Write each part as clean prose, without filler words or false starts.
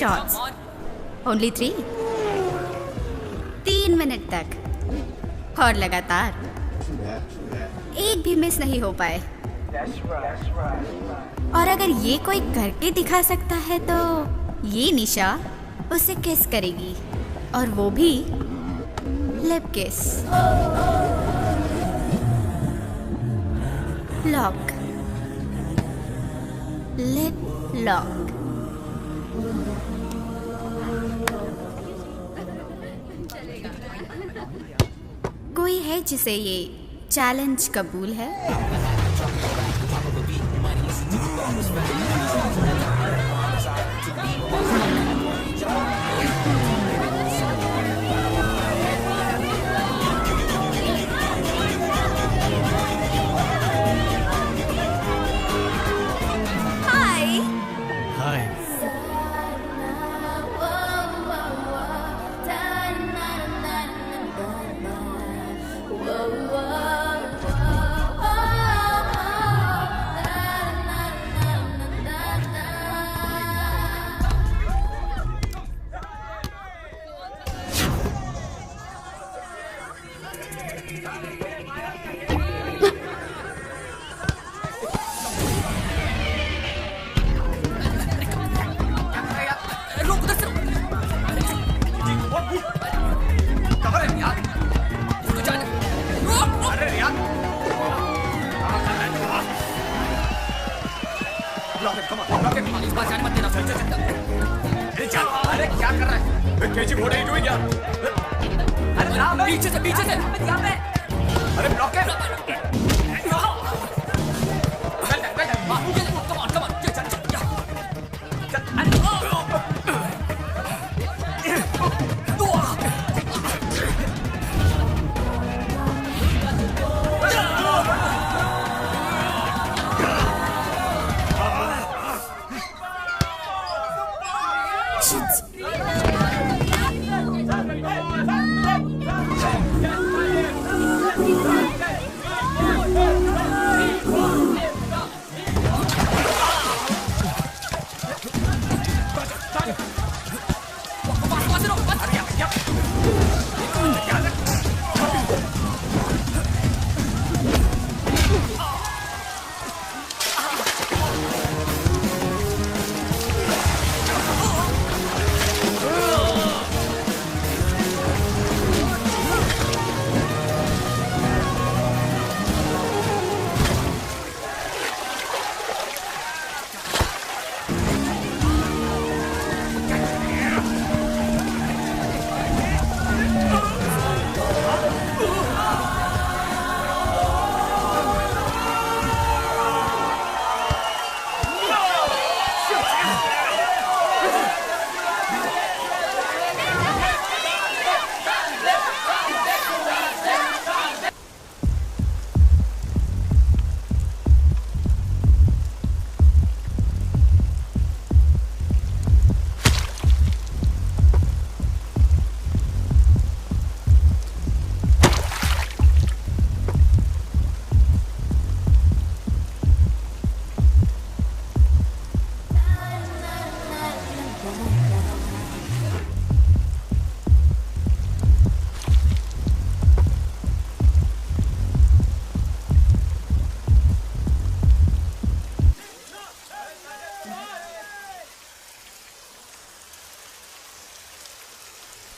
Shots, only 3, 3 minute तक, और लगातार, एक भी मिस नहीं हो पाए। और अगर ये कोई करके दिखा सकता है तो ये निशा उसे किस करेगी, और वो भी लिप किस। Lock, lip lock. कोई है जिसे ये चैलेंज कबूल है?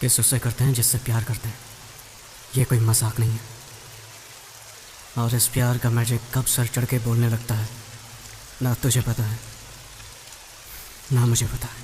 किस उससे करते हैं जिससे प्यार करते हैं, ये कोई मजाक नहीं है। और इस प्यार का मैजिक कब सर चढ़ के बोलने लगता है, ना तुझे पता है ना मुझे पता है।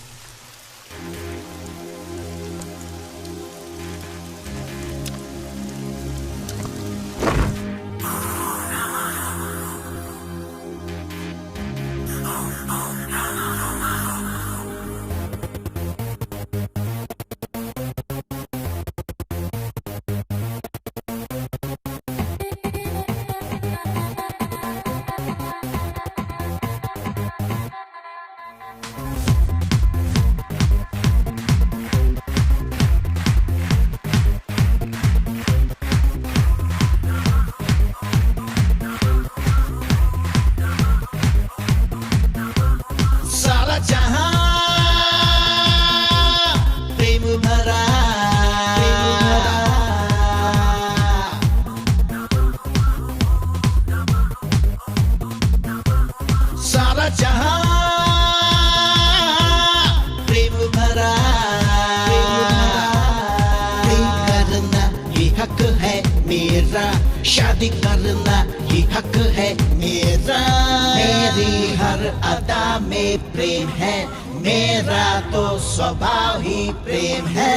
सारा जहां प्रेम भरा, प्रेम करना ये हक है मेरा, शादी करना ये हक है मेरा। मेरी हर अदा में प्रेम है, मेरा तो स्वभाव ही प्रेम है।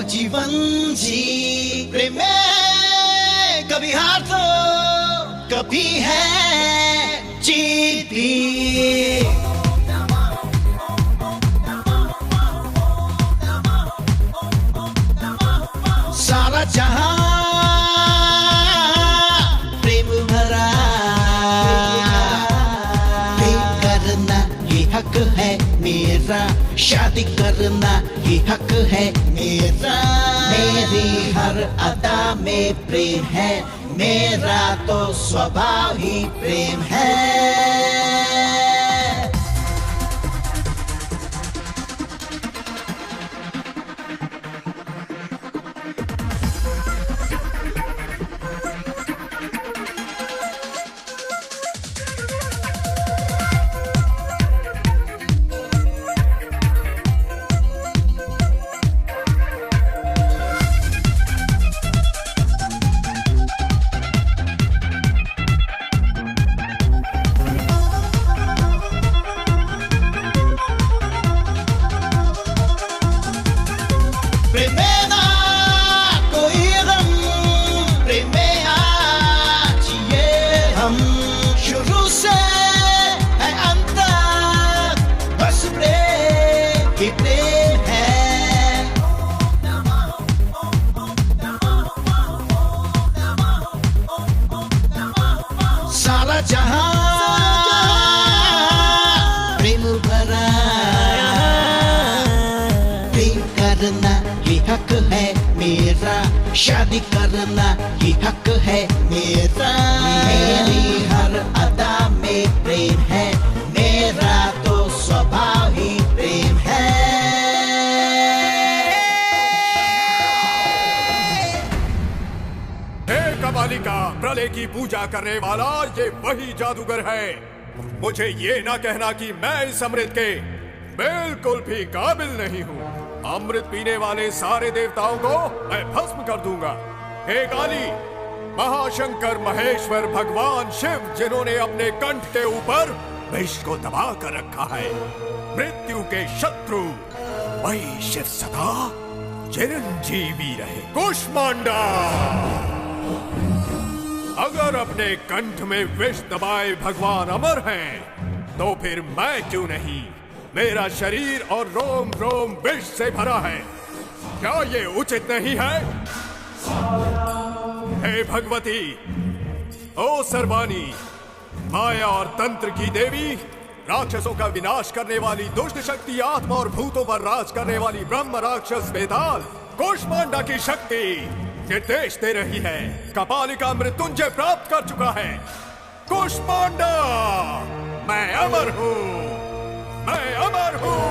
जीवन जी प्रेम में कभी हार तो कभी है जीत भी। सारा जहां प्रेम भरा, प्रेम करना ये हक है मेरा, शादी करना ये हक है मेरा। मेरी हर अदा में प्रेम है, मेरा तो स्वभाव ही प्रेम है। सारा जहां प्रेम भरा, प्रेम करना ये हक है मेरा, शादी करना ये हक है मेरा। मेरी हर अदा में प्रेम है, मेरा तो स्वभाव ही प्रेम है। कबालिका प्रलय की पूजा करने वाला ये वही जादूगर है। मुझे ये ना कहना कि मैं इस अमृत के बिल्कुल भी काबिल नहीं हूँ। अमृत पीने वाले सारे देवताओं को मैं भस्म कर दूंगा। हे काली, महाशंकर महेश्वर भगवान शिव जिन्होंने अपने कंठ के ऊपर विष को दबा कर रखा है, मृत्यु के शत्रु वही शिव सदा चिरंजीवी रहे। कुष्मांडा, अगर अपने कंठ में विष दबाए भगवान अमर हैं, तो फिर मैं क्यों नहीं? मेरा शरीर और रोम रोम विष से भरा है। क्या ये उचित नहीं है? हे भगवती, ओ सर्वाणी, माया और तंत्र की देवी, राक्षसों का विनाश करने वाली दुष्ट शक्ति, आत्मा और भूतों पर राज करने वाली ब्रह्म राक्षस बेताल, कुष्मांडा की शक्ति निर्देश दे रही है। कपालिका मृत्युंजय प्राप्त कर चुका है। कुष्मांडा, मैं अमर हूँ, मैं अमर हूँ,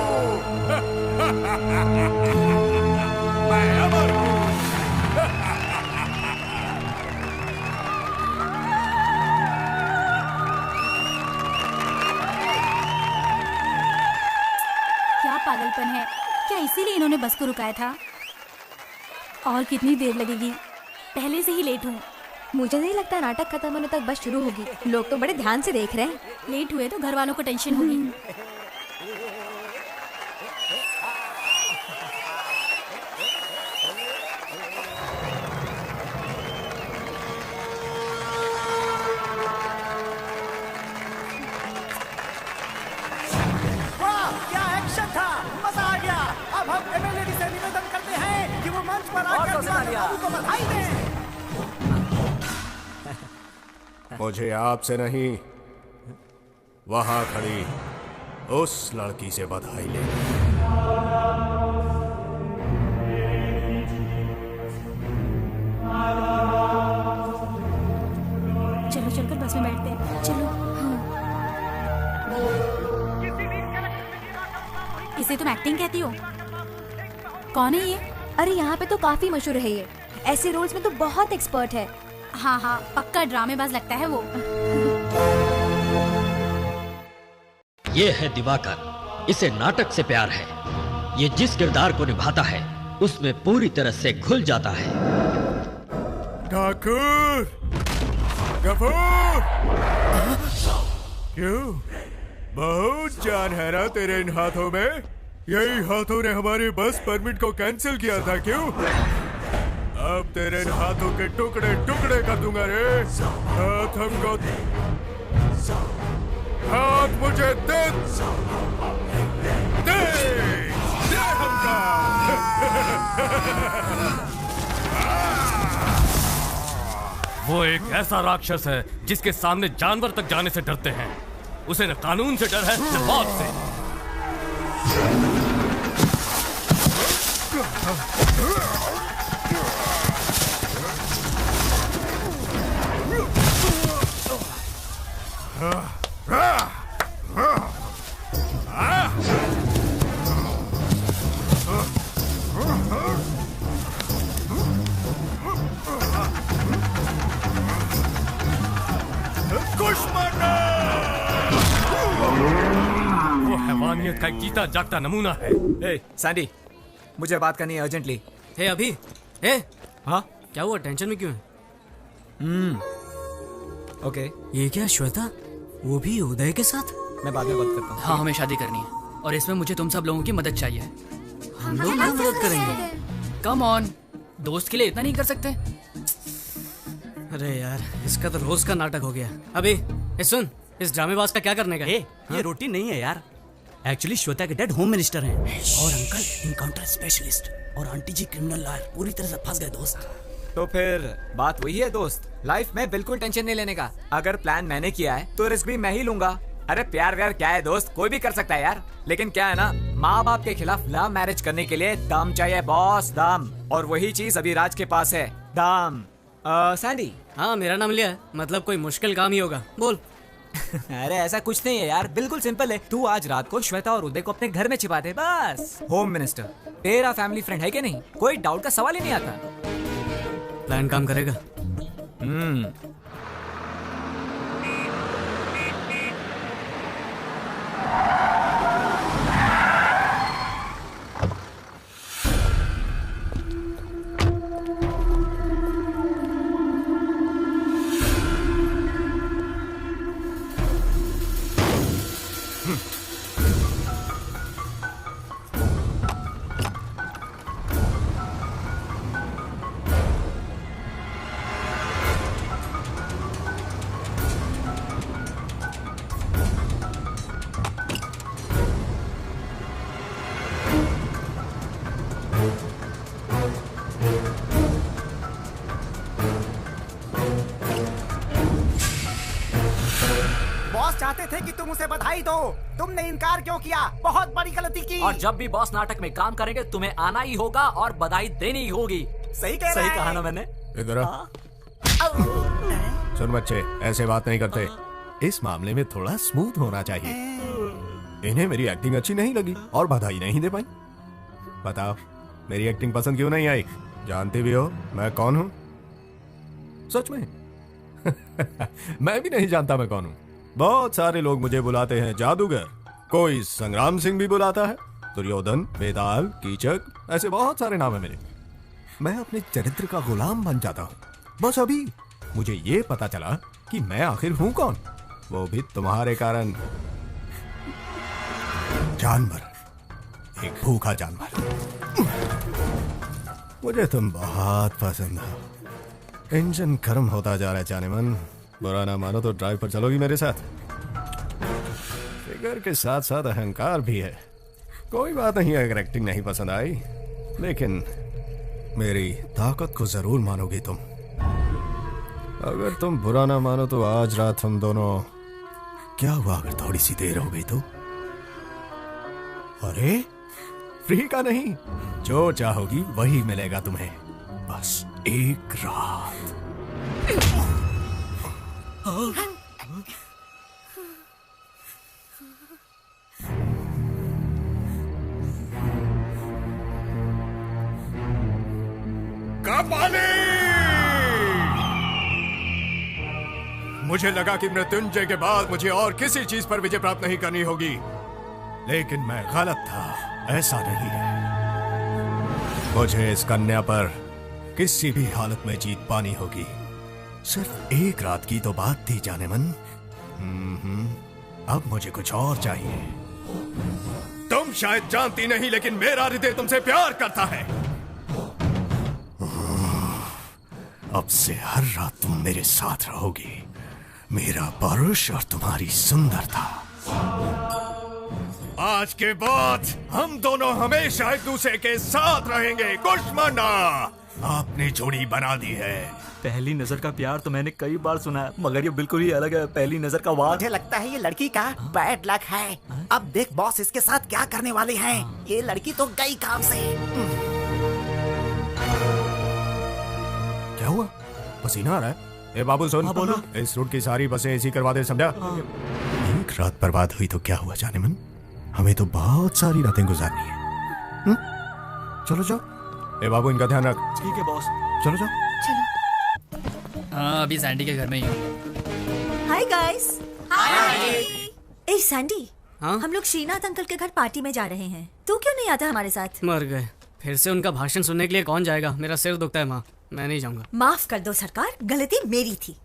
मैं अमर हूँ। क्या पागलपन है? क्या इसीलिए इन्होंने बस को रुकाया था? और कितनी देर लगेगी? पहले से ही लेट हूँ। मुझे नहीं लगता नाटक खत्म होने तक बस शुरू होगी। लोग तो बड़े ध्यान से देख रहे हैं। लेट हुए तो घर वालों को टेंशन होगी। क्या एक्शन था, मजा आ गया। अब हम एमएलए से निवेदन करते हैं कि वो मंच पर आकर बाबू को बधाई दें। मुझे आपसे नहीं, वहां खड़ी उस लड़की से बधाई ले। चलो चलकर बस में बैठते हैं। चलो। हाँ। इसे तुम एक्टिंग कहती हो? कौन है ये? अरे यहाँ पे तो काफी मशहूर है ये। ऐसे रोल्स में तो बहुत एक्सपर्ट है। हाँ हाँ, पक्का ड्रामेबाज लगता है वो। ये है दिवाकर, इसे नाटक से प्यार है। ये जिस किरदार को निभाता है उसमें पूरी तरह से घुल जाता है। ठाकुर, गफूर, क्यों? बहुत जान है ना तेरे इन हाथों में? यही हाथों ने हमारे बस परमिट को कैंसिल किया था, क्यों? अब तेरे इन हाथों के टुकड़े टुकड़े कर दूंगा रे। हाथ हमको, हाथ मुझे दे, दे, दे हमका। वो एक ऐसा राक्षस है जिसके सामने जानवर तक जाने से डरते हैं। उसे न कानून से डर है न मौत से। वो हैवानियत का एक जीता जागता नमूना है। ए, सैंडी, मुझे बात करनी है अर्जेंटली। हे अभी, हे, हाँ क्या हुआ? टेंशन में क्यों है? ओके, ये क्या श्वेता, वो भी उदय के साथ? मैं बाद में बात करता हूँ। हाँ, हमें शादी करनी है और इसमें मुझे तुम सब लोगों की मदद चाहिए। हम लोग भी मदद करेंगे। कम ऑन, दोस्त के लिए इतना नहीं कर सकते? अरे यार, इसका तो रोज का नाटक हो गया। अभी सुन, इस ड्रामेबाज का क्या करने का? ये रूटीन नहीं है यार। एक्चुअली श्वेता के डैड होम मिनिस्टर हैं और अंकल इनकाउंटर स्पेशलिस्ट और आंटी जी क्रिमिनल लॉयर। पूरी तरह से फंस गए दोस्त। तो फिर बात वही है दोस्त, लाइफ में बिल्कुल टेंशन नहीं लेने का। अगर प्लान मैंने किया है तो रिस्क भी मैं ही लूंगा। अरे प्यार व्यार क्या है दोस्त, कोई भी कर सकता है यार। लेकिन क्या है ना, माँ बाप के खिलाफ लव मैरिज करने के लिए दम चाहिए बॉस, दम। और वही चीज अभी राज के पास है, दम। सैंडी, हाँ मेरा नाम लिया है, मतलब कोई मुश्किल काम ही होगा, बोल। अरे ऐसा कुछ नहीं है यार, बिल्कुल सिंपल है। तू आज रात को श्वेता और उदय को अपने घर में छिपा दे बस। होम मिनिस्टर तेरा फैमिली फ्रेंड है कि नहीं, कोई डाउट का सवाल ही नहीं आता। प्लान काम करेगा। चाहते थे कि तुम उसे बधाई दो, तुमने इनकार क्यों किया? बहुत बड़ी गलती की। और जब भी बॉस नाटक में काम करेंगे तुम्हें आना ही होगा और बधाई देनी ही होगी। सही कहा ना मैंने। इधर आ। सुन बच्चे, ऐसे बात नहीं करते। इस मामले में थोड़ा स्मूथ होना चाहिए। इन्हें मेरी एक्टिंग अच्छी नहीं लगी और बधाई नहीं दे पाई। बताओ, मेरी एक्टिंग पसंद क्यों नहीं आई? जानती भी हो मैं कौन हूँ? सच में? मैं भी नहीं जानता मैं कौन हूँ। बहुत सारे लोग मुझे बुलाते हैं जादूगर, कोई संग्राम सिंह भी बुलाता है, दुर्योधन, बेताल, कीचक, ऐसे बहुत सारे नाम है मेरे। मैं अपने चरित्र का गुलाम बन जाता हूँ। बस अभी मुझे ये पता चला कि मैं आखिर हूं कौन, वो भी तुम्हारे कारण। जानवर, एक भूखा जानवर। मुझे तुम बहुत पसंद हो। इंजन गर्म होता जा रहा है जानेमन। बुरा ना मानो तो ड्राइव पर चलोगी मेरे साथ? फिगर के साथ साथ अहंकार भी है। कोई बात नहीं अगर एक्टिंग नहीं पसंद आई, लेकिन मेरी ताकत को जरूर मानोगी तुम। अगर तुम बुरा ना मानो तो आज रात हम दोनों, क्या हुआ अगर थोड़ी सी देर हो गई तो? अरे फ्री का नहीं, जो चाहोगी वही मिलेगा तुम्हें, बस एक रात। कपाली! मुझे लगा कि मृत्युंजय के बाद मुझे और किसी चीज पर विजय प्राप्त नहीं करनी होगी, लेकिन मैं गलत था। ऐसा नहीं है। मुझे इस कन्या पर किसी भी हालत में जीत पानी होगी। सिर्फ एक रात की तो बात थी जानेमन। अब मुझे कुछ और चाहिए। तुम शायद जानती नहीं, लेकिन मेरा हृदय तुमसे प्यार करता है। अब से हर रात तुम मेरे साथ रहोगी, मेरा परुष और तुम्हारी सुंदरता। आज के बाद हम दोनों हमेशा एक दूसरे के साथ रहेंगे। कुष्मांडा, आपने जोड़ी बना दी है। पहली नजर का प्यार तो मैंने कई बार सुना है, मगर ये बिल्कुल ही अलग है। पहली नजर का वार। मुझे लगता है ये लड़की का बैड लक है। अब देख बॉस इसके साथ क्या करने वाले हैं। ये लड़की तो गई काम से। क्या हुआ? पसीना आ रहा है? ए बाबू सुन, बोलो। इस रूट की सारी बसें एसी करवा दे, समझा? एक रात बर्बाद हुई तो क्या हुआ जानेमन? हमें तो बहुत सारी रातें गुजारनी है। चलो जाओ। ए बाबू इनका ध्यान रख। ठीक है बॉस। चलो जाओ। हाँ, अभी सैंडी के घर में ही हूँ। Hi guys. हाय। ए सैंडी, हाँ? हम लोग श्रीनाथ अंकल के घर पार्टी में जा रहे हैं। तू क्यों नहीं आता हमारे साथ? मर गए। फिर से उनका भाषण सुनने के लिए कौन जाएगा? मेरा सिर दुखता है माँ, मैं नहीं जाऊंगा। माफ कर दो सरकार, गलती मेरी थी।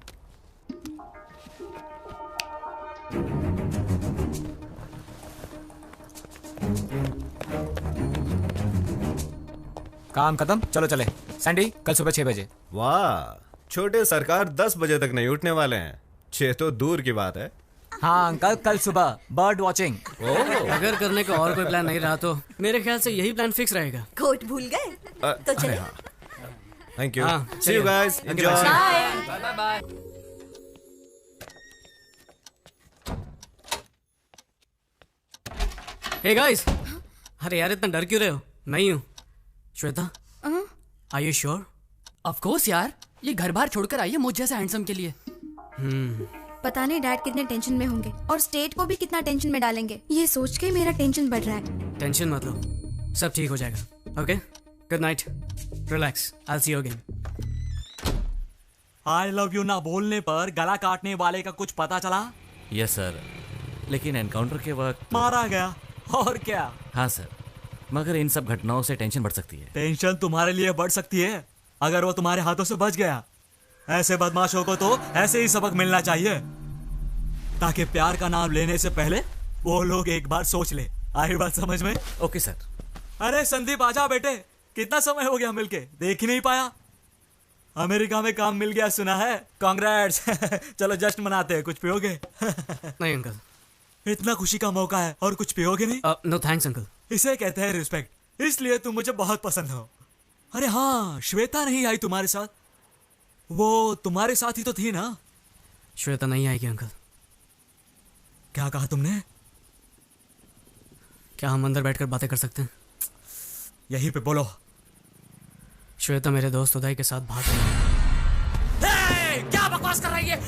काम खत्म, चलो चले। सैंडी, कल सुबह 6 बजे। वाह, छोटे सरकार 10 बजे तक नहीं उठने वाले हैं। 6 तो दूर की बात है। हाँ अंकल, कल सुबह बर्ड वॉचिंग। अगर करने का और कोई प्लान नहीं रहा तो मेरे ख्याल से यही प्लान फिक्स रहेगा। कोट भूल गए तो चले। Thank you. See you guys, enjoy. Bye bye. Hey guys, अरे यार इतना डर क्यों रहे हो? नहीं हूँ। Shweta, are you sure? Of course यार, ये घर बार छोड़कर आई है मुझ जैसे हैंडसम के लिए। पता नहीं डैड कितने टेंशन में होंगे और स्टेट को भी कितना टेंशन में डालेंगे। ये सोच के मेरा टेंशन बढ़ रहा है। टेंशन मत लो, सब ठीक हो जाएगा। Okay, good night, relax, I will see you again. I love you ना बोलने पर गला काटने वाले का कुछ पता चला? यस सर, लेकिन एनकाउंटर के वक्त मारा गया। और क्या? हाँ सर, मगर इन सब घटनाओं से टेंशन बढ़ सकती है। टेंशन तुम्हारे लिए बढ़ सकती है अगर वो तुम्हारे हाथों से बच गया। ऐसे बदमाशों को तो ऐसे ही सबक मिलना चाहिए, ताकि प्यार का नाम लेने से पहले वो लोग एक बार सोच ले। आई बात समझ में? Okay sir. अरे संदीप आजा बेटे, कितना समय हो गया मिलके, देख ही नहीं पाया। अमेरिका में काम मिल गया सुना है, कांग्रेट्स। चलो जश्न मनाते हैं, कुछ पियोगे? नहीं अंकल, इतना खुशी का मौका है और कुछ पियोगे नहीं? No thanks uncle. इसे कहते हैं रिस्पेक्ट, इसलिए तुम मुझे बहुत पसंद हो। अरे हाँ, श्वेता नहीं आई तुम्हारे साथ? वो तुम्हारे साथ ही तो थी ना? श्वेता नहीं आएगी अंकल। क्या कहा तुमने? क्या हम अंदर बैठकर बातें कर सकते हैं? यहीं पे बोलो। श्वेता मेरे दोस्त उदय के साथ भाग गई। क्या बकवास कर रही है?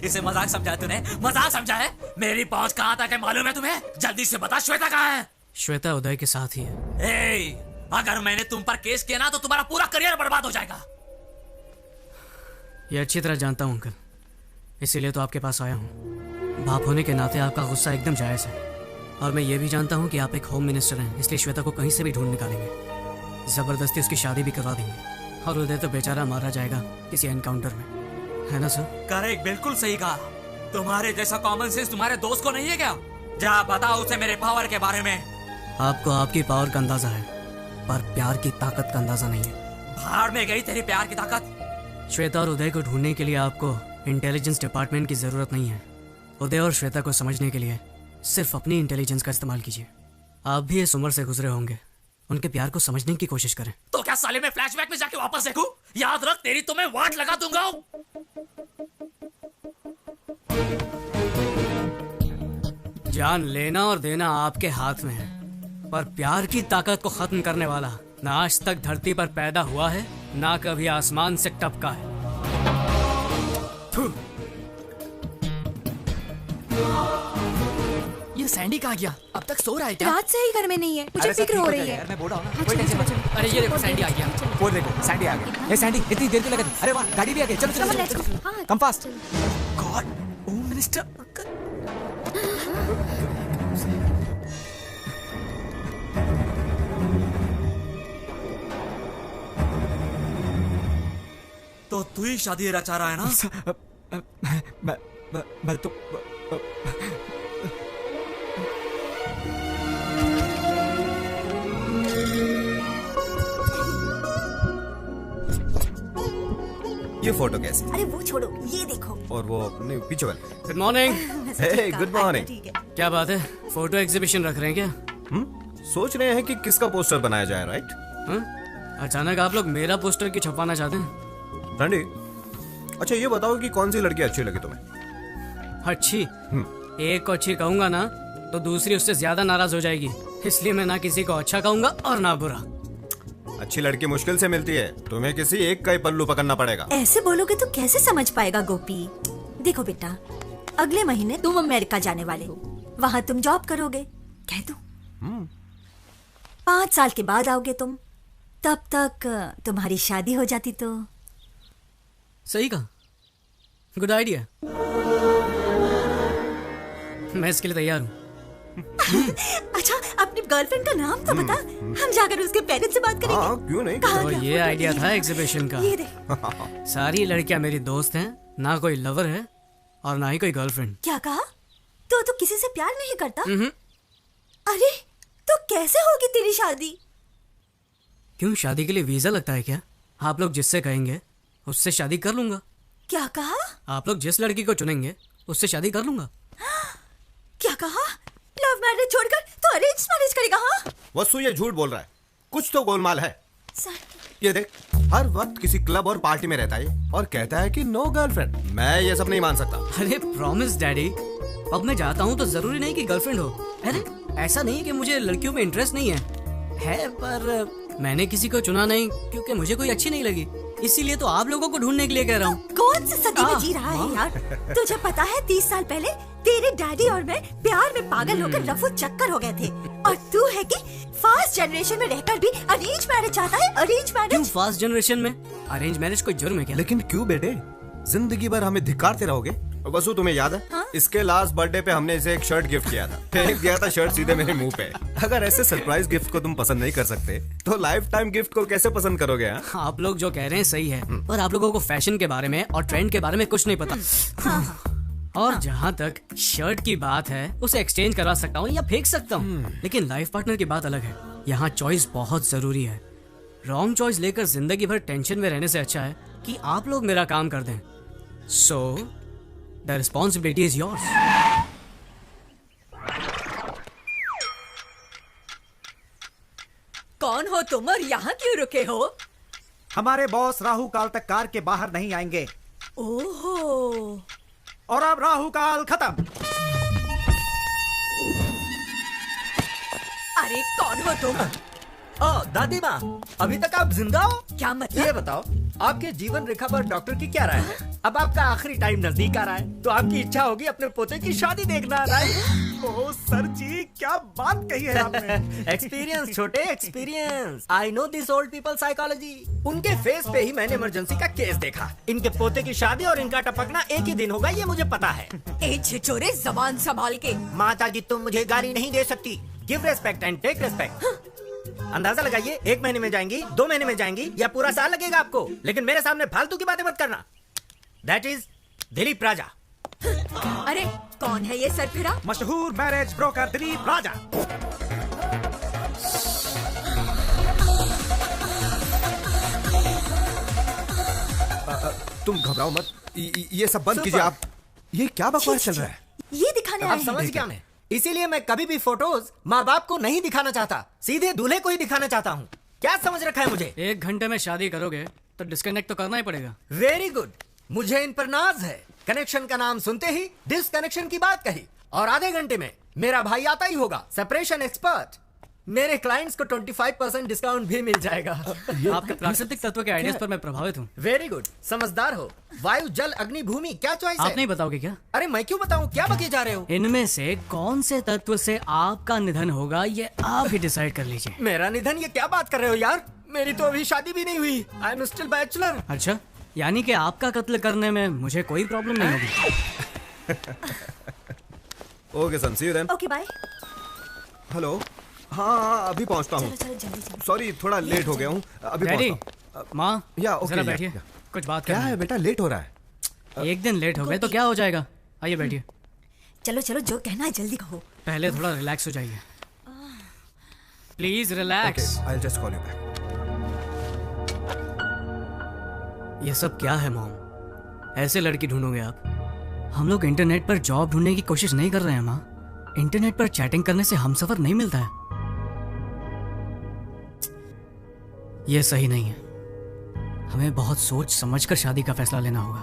इसे मजाक समझा तूने? मजाक समझा है? मेरी पहुंच कहां तक है मालूम है तुम्हें? जल्दी से बता, श्वेता कहां है? श्वेता उदय के साथ ही है। अगर मैंने तुम पर केस किया ना तो तुम्हारा पूरा करियर बर्बाद हो जाएगा। ये अच्छी तरह जानता हूं अंकल, इसीलिए तो आपके पास आया हूं। बाप होने के नाते आपका गुस्सा एकदम जायज है, और मैं ये भी जानता हूं कि आप एक होम मिनिस्टर हैं, इसलिए श्वेता को कहीं से भी ढूंढ निकालेंगे, जबरदस्ती उसकी शादी भी करवा देंगे। और उदय तो बेचारा मारा जाएगा किसी एनकाउंटर में, है ना सर? करेक्ट, बिल्कुल सही कहा। तुम्हारे जैसा कॉमन सेंस तुम्हारे दोस्त को नहीं है क्या? जा बताओ उसे मेरे पावर के बारे में। आपको आपकी पावर का अंदाजा है, पर प्यार की ताकत का अंदाजा नहीं है। भाड़ में गई तेरी प्यार की ताकत। श्वेता और उदय को ढूंढने के लिए आपको इंटेलिजेंस डिपार्टमेंट की जरूरत नहीं है। उदय और श्वेता को समझने के लिए सिर्फ अपनी इंटेलिजेंस का इस्तेमाल कीजिए। आप भी इस उम्र से गुजरे होंगे, उनके प्यार को समझने की कोशिश करें। तो क्या साले मैं फ्लैशबैक में जाके वापस देखूं? याद रख, तेरी तो मैं वाट लगा दूंगा। जान लेना और देना आपके हाथ में है, पर प्यार की ताकत को खत्म करने वाला ना आज तक धरती पर पैदा हुआ है, ना कभी आसमान से टपका है। ये सैंडी कहाँ गया? अब तक सो रहा है क्या? रात से ही घर में नहीं है, मुझे फिक्र हो रही है। मैं बोल रहा हूं ना, कोई टेंशन मत। अरे ये देखो सैंडी आ गया। वो देखो सैंडी आ गया। ये सैंडी इतनी देर क्यों लगा दी? अरे वाह, गाड़ी भी आ गई। चलो चलो चलो, come fast. God, home minister. तो तू ही शादी रचा रहा है ना? मैं तो ये फोटो कैसी? अरे वो छोड़ो, ये देखो। और वो नहीं, पीछे वाले। Good morning. Hey, good morning. क्या बात है, फोटो एग्जीबिशन रख रहे हैं क्या? सोच रहे हैं कि किसका पोस्टर बनाया जाए, राइट? अचानक आप लोग मेरा पोस्टर क्यों छपवाना चाहते हैं? रंडी, अच्छा ये बताओ कि कौन सी लड़की अच्छी लगी तुम्हें? अच्छी? एक को अच्छी कहूंगा ना तो दूसरी उससे ज्यादा नाराज हो जाएगी, इसलिए मैं ना किसी को अच्छा कहूंगा और ना बुरा। अच्छी लड़की मुश्किल से मिलती है, तुम्हें किसी एक का ही पल्लू पकड़ना पड़ेगा। ऐसे बोलोगे तो कैसे समझ पाएगा गोपी? देखो बेटा, अगले महीने तुम अमेरिका जाने वाले हो, वहाँ तुम जॉब करोगे, कह दो। 5 साल के बाद आओगे तुम, तब तक तुम्हारी शादी हो जाती तो। सही कहा, गुड आइडिया। मैं इसके लिए तैयार हूँ। अच्छा, अपनी गर्लफ्रेंड का नाम तो बता, हम जाकर उसके पेरेंट्स से बात करेंगे। क्यों नहीं? तो ये आइडिया था एग्जीबिशन का। ये देख। सारी लड़कियां मेरी दोस्त हैं, ना कोई लवर है और ना ही कोई गर्लफ्रेंड। क्या कहा? तो किसी से प्यार नहीं करता? अरे तो कैसे होगी तेरी शादी? क्यों, शादी के लिए वीजा लगता है क्या? आप लोग जिससे कहेंगे उससे शादी कर लूंगा। क्या कहा? आप लोग जिस लड़की को चुनेंगे उससे शादी कर लूंगा। क्या कहा? लव मैरिज छोड़कर तो अरेंज मैरिज करेगा? हाँ? वसु ये झूठ बोल रहा है, कुछ तो गोलमाल है। ये देख, हर वक्त किसी क्लब और पार्टी में रहता है और कहता है कि नो गर्लफ्रेंड। मैं ये सब नहीं मान सकता। अरे प्रॉमिस डैडी, अब मैं जाता हूँ तो जरूरी नहीं कि गर्लफ्रेंड हो। अरे ऐसा नहीं है कि मुझे लड़कियों में इंटरेस्ट नहीं है, पर मैंने किसी को चुना नहीं क्योंकि मुझे कोई अच्छी नहीं लगी, इसीलिए तो आप लोगों को ढूंढने के लिए कह रहा हूँ। कौन सी सदी में जी रहा है यार? तुझे पता है 30 साल पहले तेरे डैडी और मैं प्यार में पागल होकर रफू चक्कर हो गए थे, और तू है कि फास्ट जनरेशन में रहकर भी अरेंज मैरिज चाहता है? Arrange marriage? क्यों फास्ट जनरेशन में अरेंज मैरिज कोई जुर्म है क्या? लेकिन क्यों बेटे, जिंदगी भर हमें धिक्कारते रहोगे? वसु तुम्हें याद है? हाँ? इसके लास्ट बर्थडे पे हमने इसे एक शर्ट गिफ्ट किया था, फेंक दिया था शर्ट सीधे मेरे मुंह पे। अगर ऐसे सरप्राइज गिफ्ट को तुम पसंद नहीं कर सकते तो लाइफ टाइम गिफ्ट को कैसे पसंद करोगे? आप लोग जो कह रहे हैं सही है, पर आप लोगों को फैशन के बारे में और ट्रेंड के बारे में कुछ नहीं पता। और जहाँ तक शर्ट की बात है, उसे एक्सचेंज करवा सकता हूँ या फेंक सकता हूँ, लेकिन लाइफ पार्टनर की बात अलग है। यहाँ चॉइस बहुत जरूरी है। रॉन्ग चॉइस लेकर जिंदगी भर टेंशन में रहने से अच्छा है कि आप लोग मेरा काम कर दें। So the responsibility is yours. कौन हो तुम और यहाँ क्यों रुके हो? हमारे बॉस राहु काल तक कार के बाहर नहीं आएंगे। ओहो, और अब राहु काल खत्म। अरे कौन हो तुम? दादी माँ, अभी तक आप जिंदा हो? क्या मतलब? ये बताओ, आपके जीवन रेखा पर डॉक्टर की क्या राय है? अब आपका आखिरी टाइम नजदीक आ रहा है, तो आपकी इच्छा होगी अपने पोते की शादी देखना, राइट? ओह सर जी, क्या बात कही है आपने। एक्सपीरियंस छोटे, experience. I know this old people psychology. उनके फेस पे ही मैंने इमरजेंसी का केस देखा। इनके पोते की शादी और इनका टपकना एक ही दिन होगा, ये मुझे पता है। ए छिछोरे, जबान संभाल के। माता जी तुम मुझे गाली नहीं दे सकती। Give respect and take respect. अंदाजा लगाइए, 1 महीने में जाएंगी, 2 महीने में जाएंगी या पूरा साल लगेगा आपको। लेकिन मेरे सामने फालतू की बातें मत करना। दैट इज दिलीप राजा। अरे कौन है ये सरफिरा? मशहूर मैरिज ब्रोकर दिलीप राजा। तुम घबराओ मत, ये सब बंद कीजिए आप। ये क्या बकवास चल रहा है? ये दिखाने आप समझ क्या मैं? इसीलिए मैं कभी भी फोटोज माँ बाप को नहीं दिखाना चाहता, सीधे दूल्हे को ही दिखाना चाहता हूँ। क्या समझ रखा है मुझे? 1 घंटे में शादी करोगे तो डिस्कनेक्ट तो करना ही पड़ेगा। वेरी गुड, मुझे इन पर नाज है। कनेक्शन का नाम सुनते ही डिस्कनेक्शन की बात कही, और आधे घंटे में मेरा भाई आता ही होगा, सेपरेशन एक्सपर्ट। मेरे क्लाइंट्स को 25% डिस्काउंट भी मिल जाएगा। आपके प्राकृतिक तत्व के आइडियाज पर मैं प्रभावित हूँ। वेरी गुड, समझदार हो। वायु, जल, अग्नि, भूमि, क्या चॉइस है? आप नहीं बताओगे क्या? अरे मैं क्यों बताऊं, क्या बके जा रहे हो? इनमें से कौन से तत्व से आपका निधन होगा ये आप ही डिसाइड कर लीजिए। मेरा निधन? ये क्या बात कर रहे हो यार? मेरी तो अभी शादी भी नहीं हुई। I am still bachelor. अच्छा, यानी कि आपका कत्ल करने में मुझे कोई प्रॉब्लम नहीं होगी। Okay son, see you then. Okay bye. Hello, हाँ अभी पहुंचता हूँ। सॉरी थोड़ा लेट हो गया हूँ, अभी पहुंचता हूँ। माँ जरा बैठिए, कुछ बात क्या है बेटा, लेट हो रहा है। 1 दिन लेट हो गए तो क्या हो जाएगा? आइए बैठिए। चलो चलो, जो कहना है जल्दी कहो। पहले थोड़ा रिलैक्स हो जाइए, please relax. I will just call you back. ये सब क्या है मॉम? ऐसे लड़की ढूंढोगे आप? हम लोग इंटरनेट पर जॉब ढूंढने की कोशिश नहीं कर रहे हैं माँ। इंटरनेट पर चैटिंग करने से हमसफर नहीं मिलता है। ये सही नहीं है। हमें बहुत सोच समझकर शादी का फैसला लेना होगा।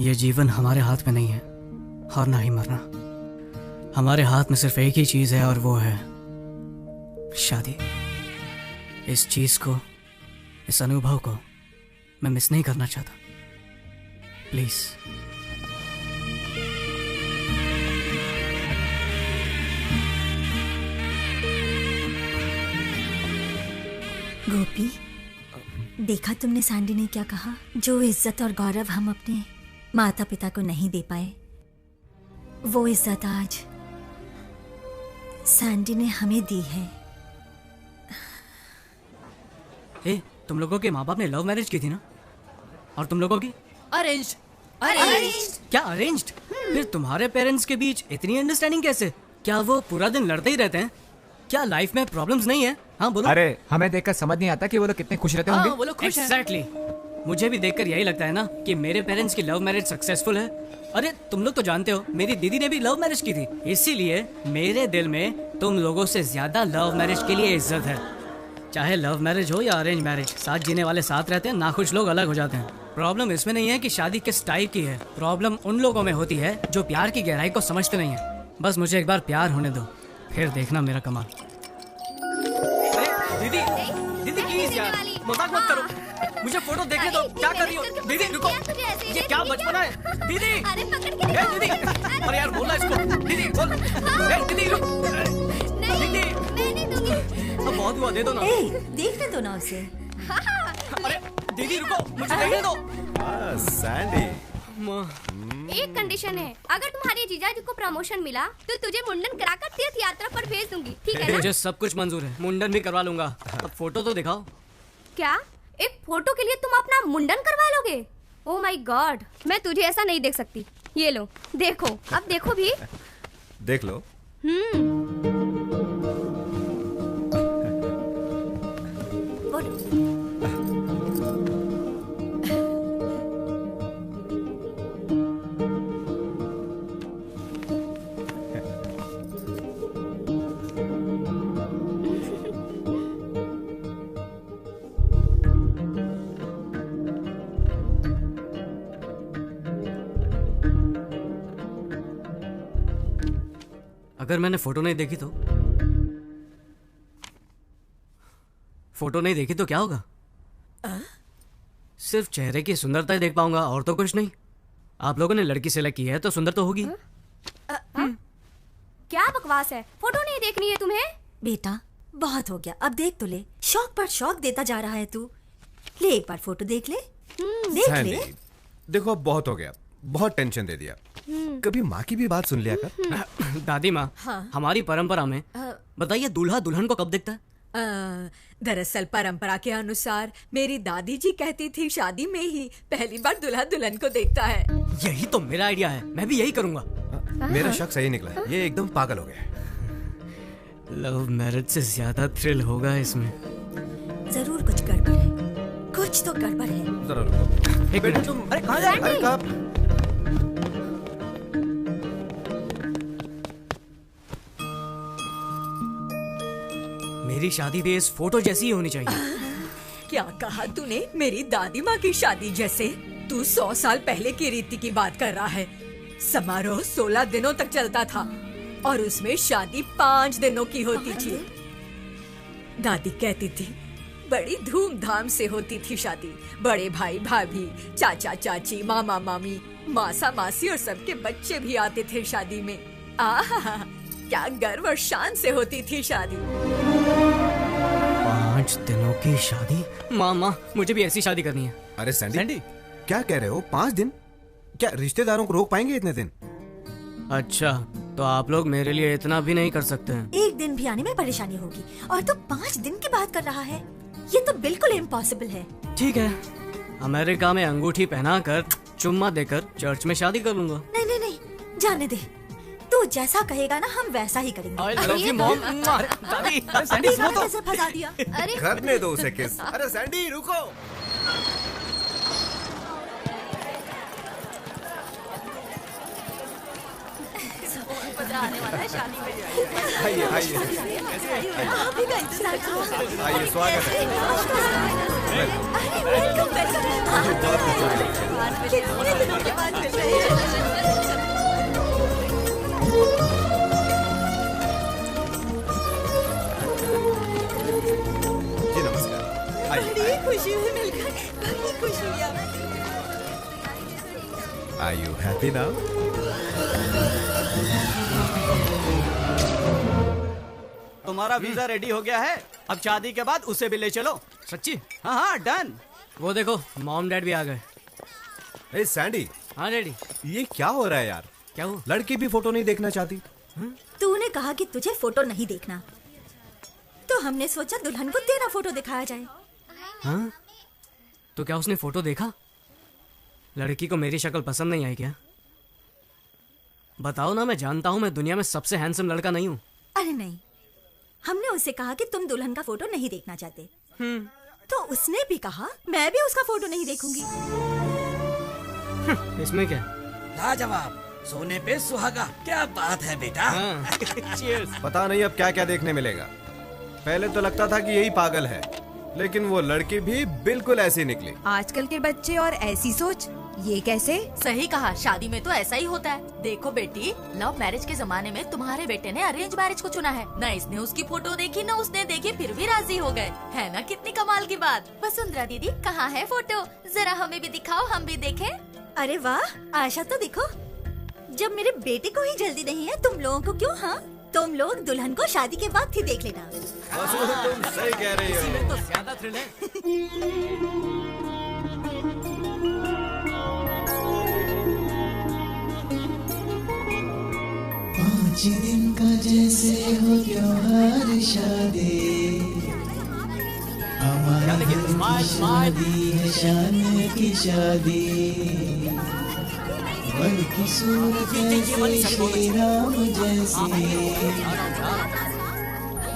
ये जीवन हमारे हाथ में नहीं है और ना ही मरना। हमारे हाथ में सिर्फ एक ही चीज है और वो है शादी। इस चीज को, इस अनुभव को मैं मिस नहीं करना चाहता। प्लीज। गोपी, देखा तुमने सैंडी ने क्या कहा? जो इज्जत और गौरव हम अपने माता पिता को नहीं दे पाए, वो इज्जत आज सैंडी ने हमें दी है। तुम लोगों के माँ बाप ने लव मैरिज की थी ना? और तुम लोगों की अरेंज्ड। क्या अरेंज्ड? फिर तुम्हारे पेरेंट्स के बीच इतनी अंडरस्टैंडिंग कैसे? क्या वो पूरा दिन लड़ते ही रहते हैं? क्या लाइफ में प्रॉब्लम्स नहीं है? हाँ बोलो। अरे हमें देखकर समझ नहीं आता कि वो लोग कितने खुश रहते होंगे। वो लोग खुश हैं। Exactly. मुझे भी देखकर यही लगता है ना कि मेरे पेरेंट्स की लव मैरिज सक्सेसफुल है। अरे तुम लोग तो जानते हो मेरी दीदी ने भी लव मैरिज की थी, इसीलिए मेरे दिल में तुम लोगों से ज्यादा लव मैरिज के लिए इज्जत है। चाहे लव मैरिज हो या अरेंज मैरिज, साथ जीने वाले साथ रहते हैं, नाखुश लोग अलग हो जाते हैं। प्रॉब्लम इसमें नहीं है कि शादी किस टाइप की है, प्रॉब्लम उन लोगों में होती है जो प्यार की गहराई को समझते नहीं है। बस मुझे एक बार प्यार होने दो, फिर देखना मेरा कमाल। दीदी, दीदी प्लीज यार, मजाक मत करो, मुझे फोटो देखने दो। क्या कर रही हो दीदी? रुको, ये क्या बचपना है दीदी? दीदी, अरे यार बोला इसको। दीदी बोल। दीदी रुक, दीदी अब बहुत हुआ, दे दो ना। देखने दो ना उसे। अरे दीदी रुको, मुझे देखने दो। सैंडी, एक कंडीशन है, अगर तुम्हारे जीजाजी को प्रमोशन मिला तो तुझे मुंडन कराकर तीर्थ यात्रा पर भेज दूंगी, ठीक है ना? मुझे सब कुछ मंजूर है, मुंडन भी करवा लूंगा। अब फोटो तो दिखाओ। क्या एक फोटो के लिए तुम अपना मुंडन करवा लोगे? ओह माय गॉड, मैं तुझे ऐसा नहीं देख सकती। ये लो देखो, अब देखो भी। देख लो। अगर मैंने फोटो नहीं देखी तो? फोटो नहीं देखी तो क्या होगा? सिर्फ चेहरे की सुंदरता ही देख पाऊंगा और तो कुछ नहीं। आप लोगों ने लड़की सेलेक्ट की है तो सुंदर तो होगी। क्या बकवास है, फोटो नहीं देखनी है तुम्हें? बेटा बहुत हो गया, अब देख तो ले। शौक पर शौक देता जा रहा है तू। ले एक बार फोटो देख ले। देख ले। देखो अब बहुत हो गया, बहुत टेंशन दे दिया। कभी माँ की भी बात सुन लिया कर। दादी माँ, हाँ। हमारी परंपरा में बताइए दूल्हा दुल्हन को कब देखता है? दरअसल परंपरा के अनुसार मेरी दादी जी कहती थी शादी में ही पहली बार दूल्हा दुल्हन को देखता है। यही तो मेरा आइडिया है, मैं भी यही करूंगा। मेरा शक सही निकला, ये एकदम पागल हो गया। लव मैरिज से ज्यादा थ्रिल होगा इसमें। जरूर कुछ गड़बड़ है, कुछ तो गड़बड़ है। जरा रुको। एक मिनट। तुम अरे कहाँ जा रहे? अरे कहाँ? मेरी शादी भी इस फोटो जैसी ही होनी चाहिए। क्या कहा तूने? मेरी दादी माँ की शादी जैसे? तू 100 साल पहले की रीति की बात कर रहा है। समारोह 16 दिनों तक चलता था और उसमें शादी 5 दिनों की होती थी। दादी कहती थी बड़ी धूमधाम से होती थी शादी। बड़े भाई भाभी, चाचा चाची, मामा मामी, मासा मासी और सबके बच्चे भी आते थे शादी में। आहा, क्या गर्व और शान से होती थी शादी। 5 दिनों की शादी? मामा मुझे भी ऐसी शादी करनी है। अरे सैंडी क्या कह रहे हो? 5 दिन? क्या रिश्तेदारों को रोक पाएंगे इतने दिन? अच्छा तो आप लोग मेरे लिए इतना भी नहीं कर सकते हैं? एक दिन भी आने में परेशानी होगी और तू 5 दिन की बात कर रहा है। ये तो बिल्कुल इम्पॉसिबल है। ठीक है, अमेरिका में अंगूठी पहनाकर चुम्मा देकर चर्च में शादी कर लूंगा। नहीं नहीं नहीं, जाने दे। तू जैसा कहेगा ना हम वैसा ही करेंगे। I love you, Mom. दादी, सैंडी सुनो तो। कैसे फंसा दिया? अरे करने दो उसे किस। अरे सैंडी रुको। आने वाला है शादी में। आइए आइए आप ही का इंतजार करो। आइए, स्वागत है। Welcome welcome. कितने दिनों के बाद मिल रहे हैं। जी नमस्कार। आइए। बड़ी खुशी हुई मिलकर, बड़ी खुशी हुई। Are you happy now? तुम्हारा वीजा रेडी हो गया है, अब शादी के बाद उसे भी ले चलो। सच्ची? हाँ हाँ डन। वो देखो मॉम डैड भी आ गए। ए सैंडी। हाँ डैडी। ये क्या हो रहा है यार? क्या हुआ? लड़की भी फोटो नहीं देखना चाहती। तूने कहा कि तुझे फोटो नहीं देखना, तो हमने सोचा दुल्हन को तेरा फोटो दिखाया जाए। हाँ? तो क्या उसने फोटो देखा? लड़की को मेरी शक्ल पसंद नहीं आई क्या? बताओ ना, मैं जानता हूँ मैं दुनिया में सबसे हैंडसम लड़का नहीं हूँ। अरे नहीं, हमने उसे कहा कि तुम दुल्हन का फोटो नहीं देखना चाहते। तो उसने भी कहा मैं भी उसका फोटो नहीं देखूंगी। इसमें क्या? लाजवाब, सोने पे सुहागा, क्या बात है बेटा। पता नहीं अब क्या क्या देखने मिलेगा। पहले तो लगता था कि यही पागल है, लेकिन वो लड़की भी बिल्कुल ऐसी निकली। आजकल के बच्चे और ऐसी सोच, ये कैसे? सही कहा, शादी में तो ऐसा ही होता है। देखो बेटी, लव मैरिज के जमाने में तुम्हारे बेटे ने अरेंज मैरिज को चुना है। न इसने उसकी फोटो देखी न उसने देखी, फिर भी राजी हो गए। है ना कितनी कमाल की बात। वसुंधरा दीदी कहाँ है फोटो? जरा हमें भी दिखाओ, हम भी देखें। अरे वाह, आशा तो देखो। जब मेरे बेटे को ही जल्दी नहीं है, तुम लोगों को क्यों? हाँ, तुम लोग दुल्हन को शादी के बाद ही देख लेना। तुम सही कह रही हो। तो ज्यादा थ्रिल है। 5 दिन का जैसे हो त्योहार शादी, हमारी शादी है शान की शादी। बड़ की सूरत ऐसे श्री राम जैसी,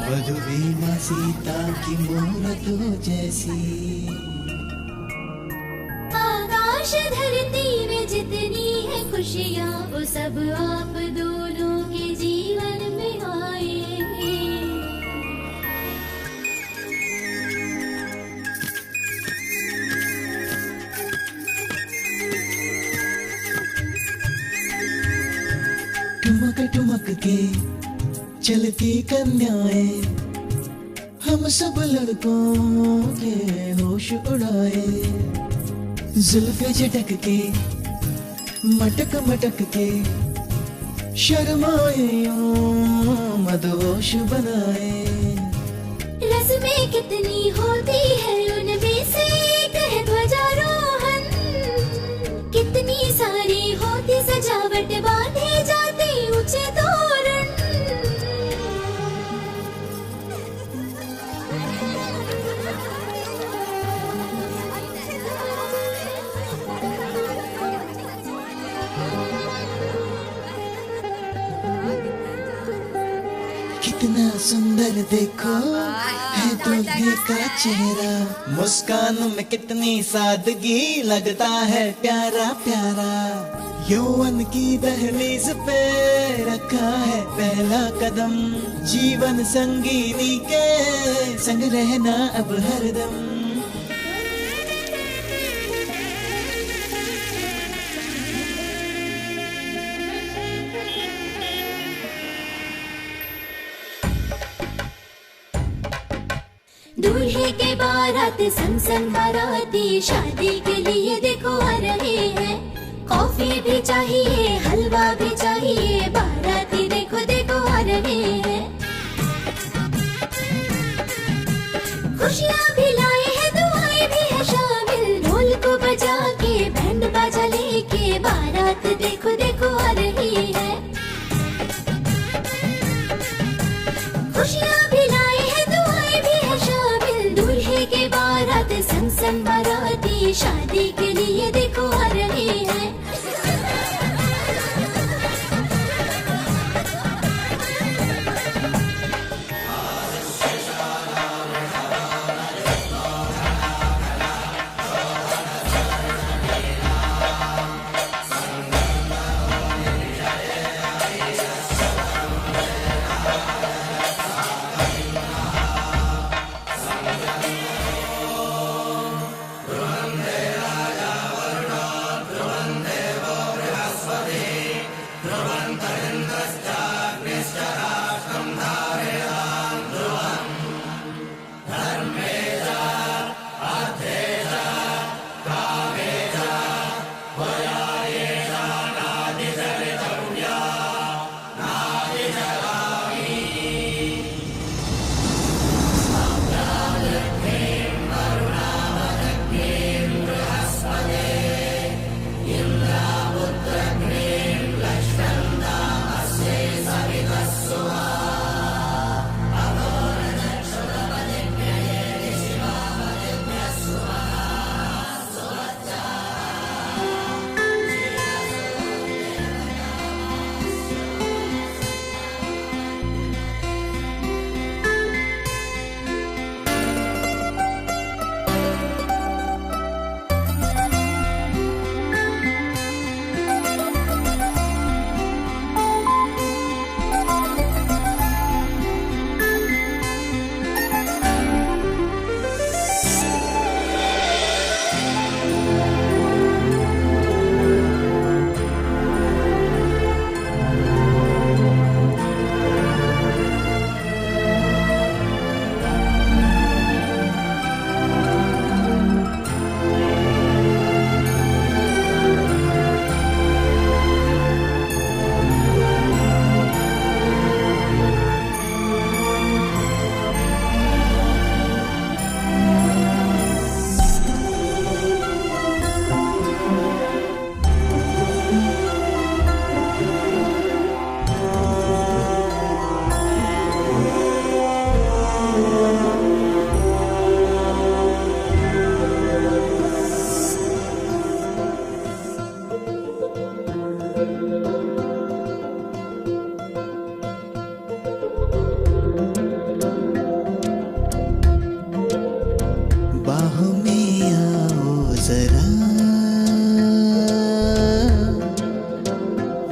वधु माँ सीता की मूरत हो जैसी। आकाश धरती में जितनी है खुशियाँ, वो सब आप दोनों के जीवन में आए। ठुमक ठुमक के चलती कन्याएं, हम सब लड़कों के होश उड़ाए। जुल्फ़े झटक के मटक मटक के, शर्माए यूं मदहोश बनाए। रस्में कितनी होती है, उनमें से एक है ध्वजारोहण। कितनी सारी होती सजावट, बांधे जाते ऊंचे तोरण। सुंदर देखो है दूल्हे का चेहरा, मुस्कान में कितनी सादगी, लगता है प्यारा प्यारा। यौवन की दहलीज पे रखा है पहला कदम, जीवन संगीनी के संग रहना अब हरदम। दूल्हे के बारात संग संग बाराती शादी के लिए देखो आ रहे हैं। कॉफी भी चाहिए, हलवा भी चाहिए, बाराती देखो देखो आ रहे हैं। खुशियाँ भी लाए हैं, दुआएं भी है शामिल, ढोल को बजा के बैंड बाजा लेके बारात देखो देखो आ रही है। खुशियाँ भी लाए हैं, दुआएं भी है शामिल, दूल्हे के बारात संग संग बाराती शादी के लिए देखो आ रहे हैं।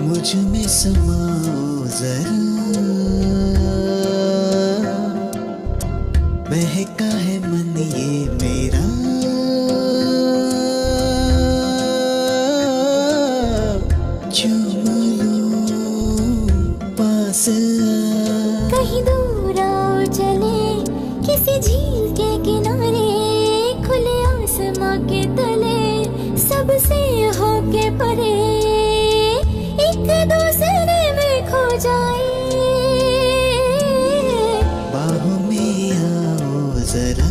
मुझ में समाओ जरा, बहका है मन ये मेरा, चूम लूं पास कहीं दूर आओ चले किसी झील के किनारे, खुले आसमां के तले सबसे होके परे, एक दूसरे में खो जाए। बाहों में आओ जरा,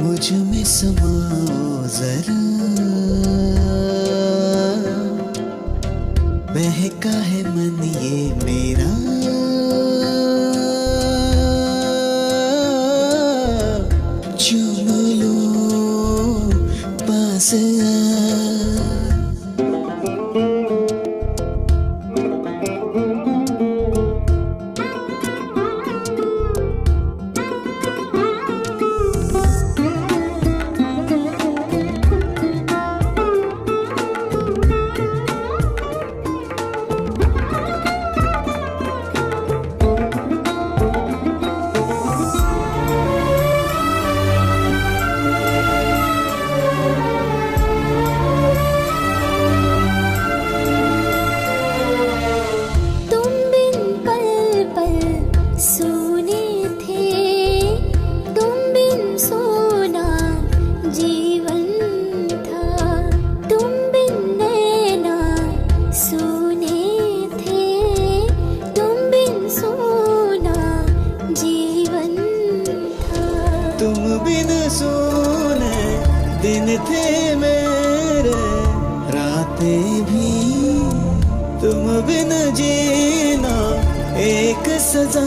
मुझ में समाओ जरा, बहका है मन ये मेरा, चूम लो पास आ। तुम बिन सोने दिन थे मेरे, रातें भी तुम बिन जीना एक सजा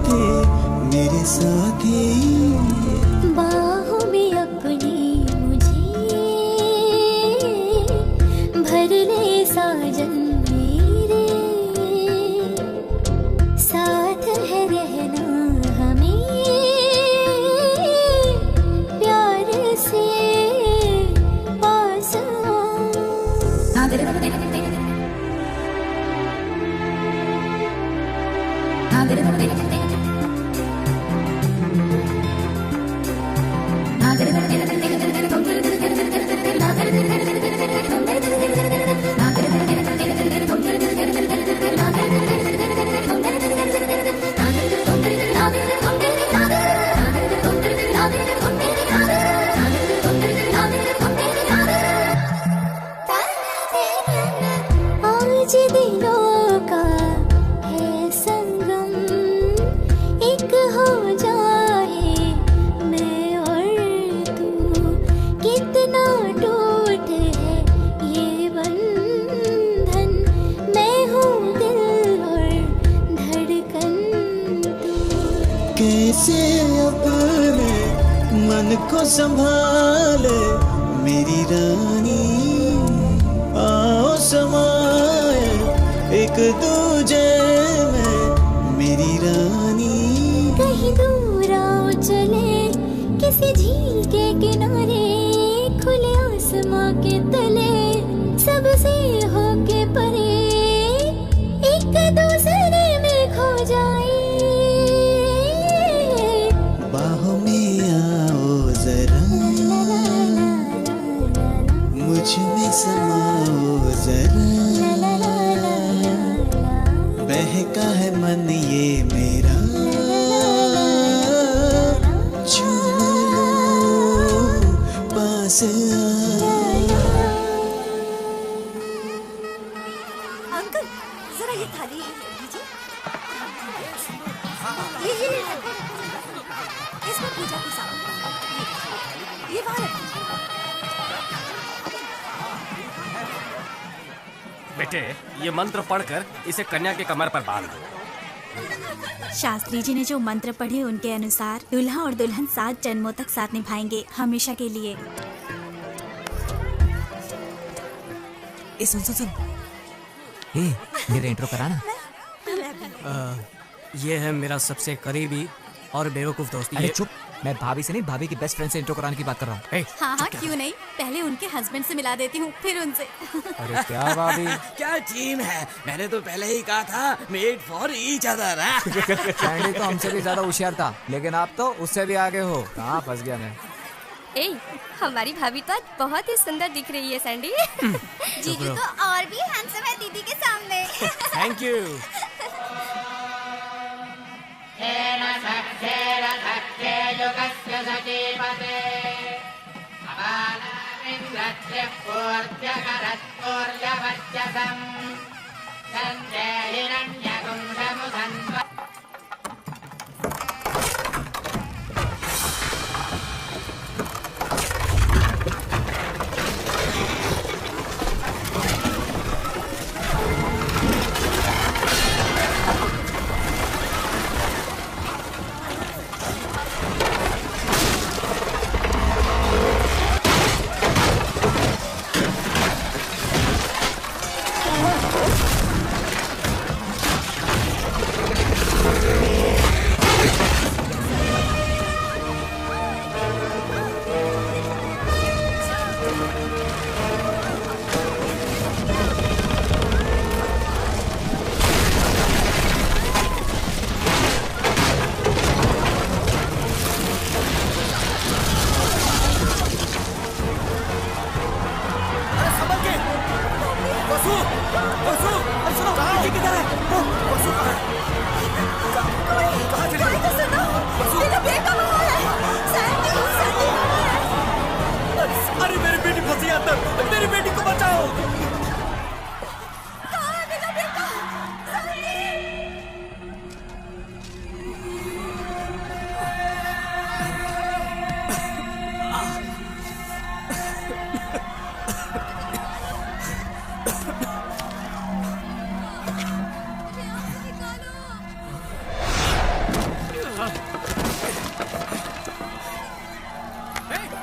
थी मेरे साथी। बाहों में अपनी मुझे भर ले साजन मेरे, साथ है रहना हमें प्यार से पास आज दिलों का है संगम, एक हो जाए मैं और तू, कितना टूट है ये बंधन, मैं हूँ दिल और धड़कन तू। कैसे अपने मन को संभाले मेरी रानी, आओ समाए एक दूजे में मेरी रानी। कहीं दूर आओ चले किसी झील के किनारे, खुले आसमां के तले सबसे होके परे, एक दूसरे में खो जाए। बाहों में आओ जरा, मुझ में समाओ जरा, बहका है मन ये मेरा, चूम लो पास अंकल जरा ये थाली लीजिए, ये इसमें पूजा की सामान, ये वहाँ रखिए। बेटे, ये मंत्र पढ़कर इसे कन्या के कमर पर बांध दो। शास्त्री जी ने जो मंत्र पढ़े उनके अनुसार दूल्हा और दुल्हन 7 जन्मों तक साथ निभाएंगे, हमेशा के लिए। सुन मेरा इंट्रो कराना। ये है मेरा सबसे करीबी और बेवकूफ दोस्त। अरे चुप, मैं भाभी से नहीं, भाभी की बेस्ट फ्रेंड से इंट्रो कराने की बात कर रहा हूँ। हाँ, क्यों नहीं, पहले उनके हस्बैंड से मिला देती हूँ, फिर उनसे। अरे क्या भाभी, क्या टीम है, मैंने तो पहले ही कहा था made for each other. Sandy तो हमसे भी ज्यादा होशियार था, लेकिन आप तो उससे भी आगे हो। कहाँ फंस गया मैं। ए, हमारी भाभी तो आज बहुत ही सुंदर दिख रही है सैंडी। जीजू तो और भी हैंडसम है दीदी के सामने। Thank you.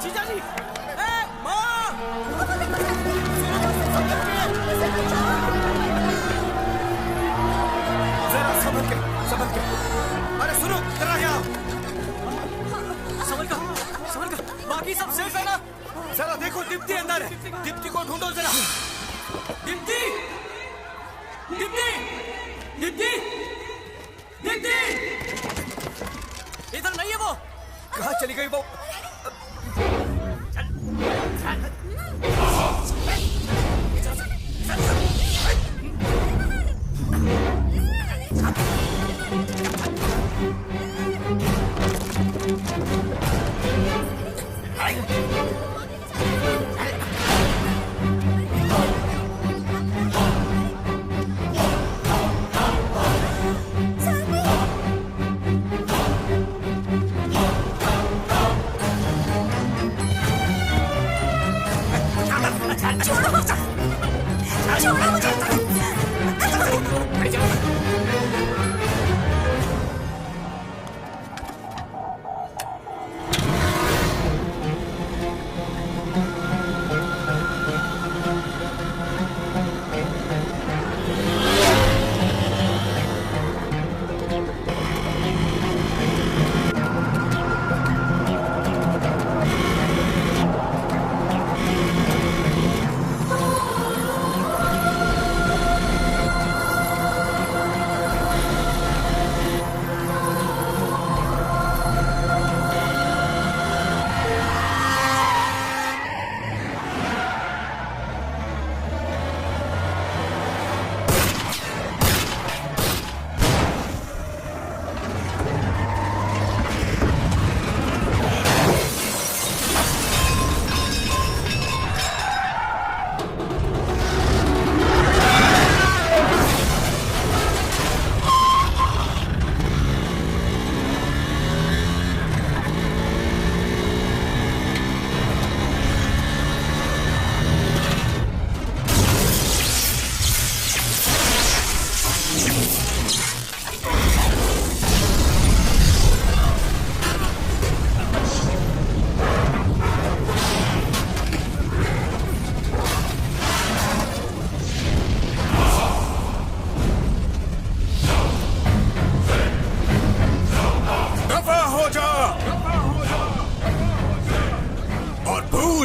जीजा जी, माँ! जरा संभल के, संभल के। अरे सुनो, जरा यहाँ। संभल कर, बाकी सब सेफ है ना? जरा देखो, दीप्ति अंदर है। दीप्ति को ढूंढो जरा। दीप्ति! दीप्ति! दीप्ति! दीप्ति! इधर नहीं है वो। कहाँ चली गई वो?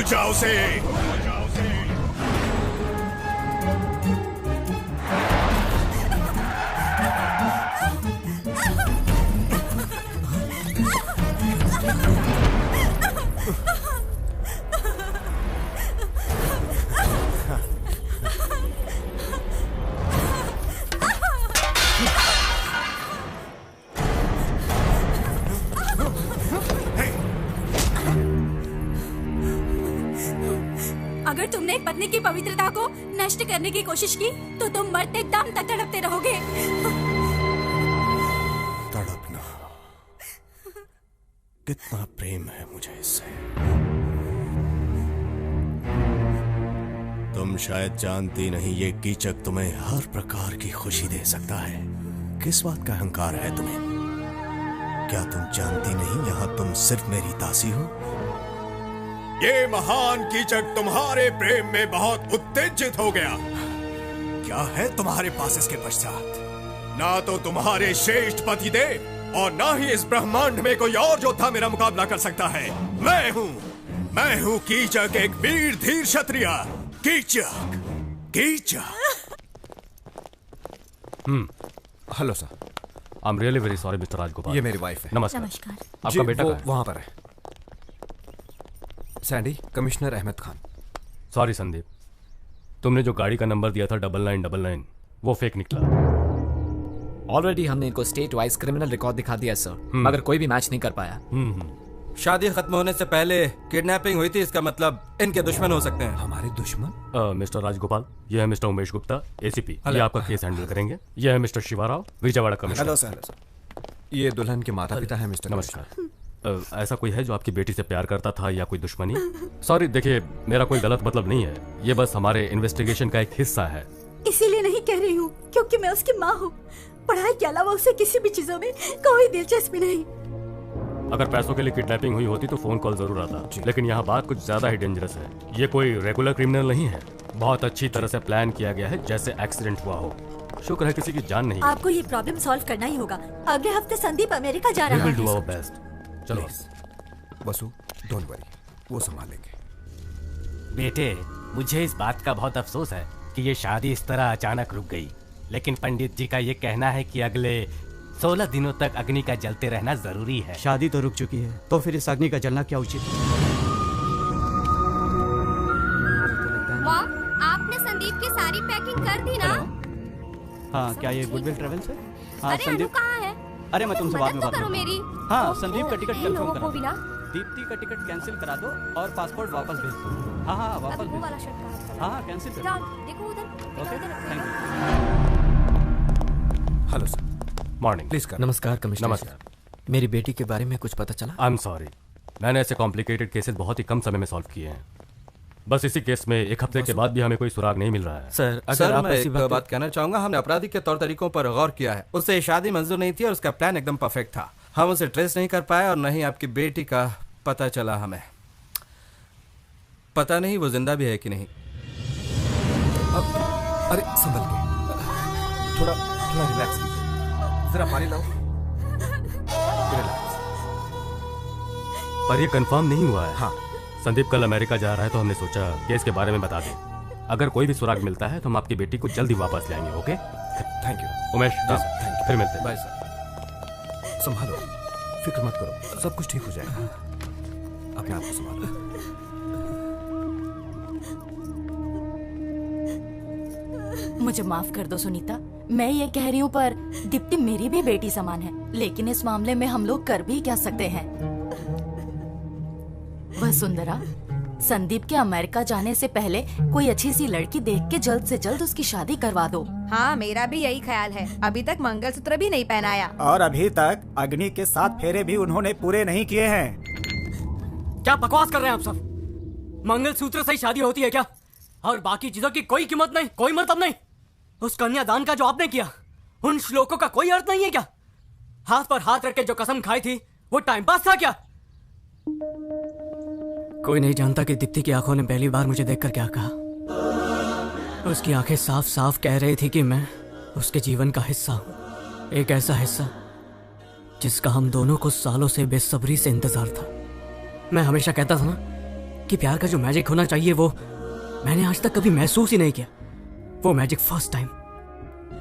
जाओ से। अगर तुमने एक पत्नी की पवित्रता को नष्ट करने की कोशिश की तो तुम मरते दम तक तड़पते रहोगे। तड़पना, कितना प्रेम है मुझे इससे। तुम शायद जानती नहीं, ये कीचक तुम्हें हर प्रकार की खुशी दे सकता है। किस बात का अहंकार है तुम्हें? क्या तुम जानती नहीं यहाँ तुम सिर्फ मेरी दासी हो? ये महान कीचक तुम्हारे प्रेम में बहुत उत्तेजित हो गया। क्या है तुम्हारे पास इसके पश्चात? ना तो तुम्हारे श्रेष्ठ पति देव और ना ही इस ब्रह्मांड में कोई और योद्धा मेरा मुकाबला कर सकता है। मैं हूँ कीचक, एक वीर धीर क्षत्रिय। Kichak, Kichak. Hello sir. I am really very sorry mister Rajagopal. ये मेरी वाइफ है। नमस्कार। आपका बेटा कहाँ है? वहां पर है। Sandy, commissioner Ahmed Khan. Sorry Sandeep, तुमने जो गाड़ी का नंबर दिया था 9999 वो फेक निकला। ऑलरेडी हमने इनको स्टेट वाइज क्रिमिनल रिकॉर्ड दिखा दिया सर, मगर कोई भी मैच नहीं कर पाया। शादी खत्म होने से पहले किडनैपिंग हुई थी, इसका मतलब इनके दुश्मन हो सकते हैं। हमारे दुश्मन? मिस्टर राजगोपाल, ये है मिस्टर उमेश गुप्ता, एसीपी। ये आपका केस हैंडल करेंगे। ये है mister Shivarao, Vijayawada commissioner. Hello sir. ये दुल्हन के माता पिता है मिस्टर। नमस्कार। ऐसा कोई है जो आपकी बेटी से प्यार करता था या कोई दुश्मनी? सॉरी, देखिए मेरा कोई गलत मतलब नहीं है, ये बस हमारे इन्वेस्टिगेशन का एक हिस्सा है। इसीलिए नहीं कह रही हूँ क्योंकि मैं उसकी माँ हूँ। पढ़ाई के अलावा उसे किसी भी चीजों में कोई दिलचस्पी नहीं। अगर पैसों के लिए किडनैपिंग हुई होती तो फोन कॉल जरूर आता, लेकिन यहाँ बात कुछ ज्यादा ही डेंजरस है। ये कोई रेगुलर क्रिमिनल नहीं है, बहुत अच्छी तरह से प्लान किया गया है, जैसे एक्सीडेंट हुआ हो। शुक्र है किसी की जान नहीं। आपको ये प्रॉब्लम सॉल्व करना ही होगा। अगले हफ्ते संदीप अमेरिका जा रहा है। Do our best. चलो वसु, डोंट वरी, वो संभालेंगे। बेटे, मुझे इस बात का बहुत अफसोस है कि ये शादी इस तरह अचानक रुक गई, लेकिन पंडित जी का ये कहना है कि अगले 16 दिनों तक अग्नि का जलते रहना जरूरी है। शादी तो रुक चुकी है, तो फिर इस अग्नि का जलना क्या उचित है? मॉम, आपने संदीप की सारी पैकिंग कर दी ना? हाँ, क्या ये गुडविल ट्रेवल्स है? हाँ, अरे अनु कहाँ है? अरे मैं तुमसे बाद में बात करो करूंगा। मेरी। हाँ, संदीप का टिकट इन कंफर्म लोगों करा को भी ना। दीप्ति का टिकट कैंसिल करा दो और पासपोर्ट वापस भेज दो। हाँ हाँ, वापस अभी वो भेज वाला दो। शर्ट कहाँ है? हाँ, कैंसिल कर जाओ, दो। देखो उधर। Okay, thank hello sir. Morning. Please कर। नमस्कार कमिश्नर। नमस्कार। मेरी बेटी के बारे में कुछ पता चला? आई एम सॉरी, मैंने ऐसे कॉम्प्लिकेटेड केसेस बहुत ही कम समय में सॉल्व किए हैं। बस इसी केस में 1 हफ्ते के बाद भी हमें कोई सुराग नहीं मिल रहा है। सर, सर मैं एक बात कहना चाहूंगा। हमने अपराधी के तौर तरीकों पर गौर किया है। उससे शादी मंजूर नहीं थी और उसका प्लान एकदम परफेक्ट था। हम उसे ट्रेस नहीं कर पाए और न ही आपकी बेटी का पता चला हमें। पता नहीं वो जिंदा भी है कि नहीं। अरे संभल के, थोड़ा रिलैक्स कीजिए। जरा पानी लाओ। रिलैक्स। पर ये कंफर्म नहीं हुआ है। हाँ, संदीप कल अमेरिका जा रहा है, तो हमने सोचा केस के बारे में बता दें। अगर कोई भी सुराग मिलता है तो हम आपकी बेटी को जल्दी वापस ले आएंगे। Okay, thank you Umesh. Thank you. फिर मिलते हैं। Bye sir. संभालो, फिक्र मत करो, सब कुछ ठीक हो जाएगा। अपने आप को संभालो। मुझे माफ कर दो सुनीता, मैं ये कह रही हूँ पर दीप्ति मेरी भी बेटी समान है, लेकिन इस मामले में हम लोग कर भी क्या सकते हैं। वसुंधरा, संदीप के अमेरिका जाने से पहले कोई अच्छी सी लड़की देख के जल्द से जल्द उसकी शादी करवा दो। हाँ, मेरा भी यही ख्याल है। अभी तक मंगलसूत्र भी नहीं पहनाया और अभी तक अग्नि के 7 फेरे भी उन्होंने पूरे नहीं किए हैं। क्या बकवास कर रहे हैं आप सब? मंगलसूत्र से ही शादी होती है क्या? और बाकी चीजों की कोई कीमत नहीं, कोई मतलब नहीं? उस कन्यादान का जो आपने किया, उन श्लोकों का कोई अर्थ नहीं है क्या? हाथ पर हाथ रख के जो कसम खाई थी, वो टाइम पास था क्या? कोई नहीं जानता कि दीप्ति की आंखों ने पहली बार मुझे देखकर क्या कहा। उसकी आंखें साफ साफ कह रही थी कि मैं उसके जीवन का हिस्सा हूं, एक ऐसा हिस्सा जिसका हम दोनों को सालों से बेसब्री से इंतजार था। मैं हमेशा कहता था ना कि प्यार का जो मैजिक होना चाहिए वो मैंने आज तक कभी महसूस ही नहीं किया। वो मैजिक फर्स्ट टाइम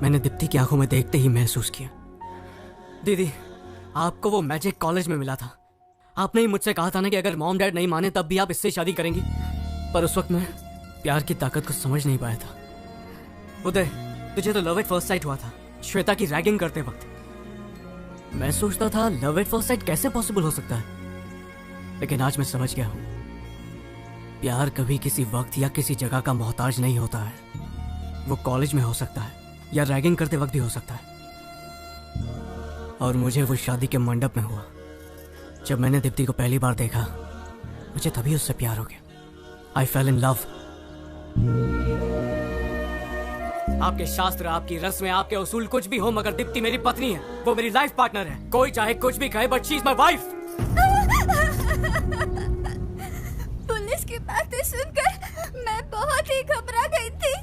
मैंने दीप्ति की आंखों में देखते ही महसूस किया। दीदी, आपको वो मैजिक कॉलेज में मिला था। आपने ही मुझसे कहा था ना कि अगर मॉम डैड नहीं माने तब भी आप इससे शादी करेंगी, पर उस वक्त मैं प्यार की ताकत को समझ नहीं पाया था। उदय, तुझे तो लव एट फर्स्ट साइट हुआ था श्वेता की रैगिंग करते वक्त। मैं सोचता था लव एट फर्स्ट साइट कैसे पॉसिबल हो सकता है, लेकिन आज मैं समझ गया हूं, प्यार कभी किसी वक्त या किसी जगह का मोहताज नहीं होता है। वो कॉलेज में हो सकता है या रैगिंग करते वक्त भी हो सकता है। और मुझे वो शादी के मंडप में हुआ। जब मैंने दीप्ति को पहली बार देखा, मुझे तभी उससे प्यार हो गया। आई फेल इन लव। आपके शास्त्र, आपकी रस्में, आपके उसूल कुछ भी हो, मगर दीप्ति मेरी पत्नी है, वो मेरी लाइफ पार्टनर है। कोई चाहे कुछ भी कहे, but she is my wife. Police की बातें सुनकर मैं बहुत ही घबरा गई थी,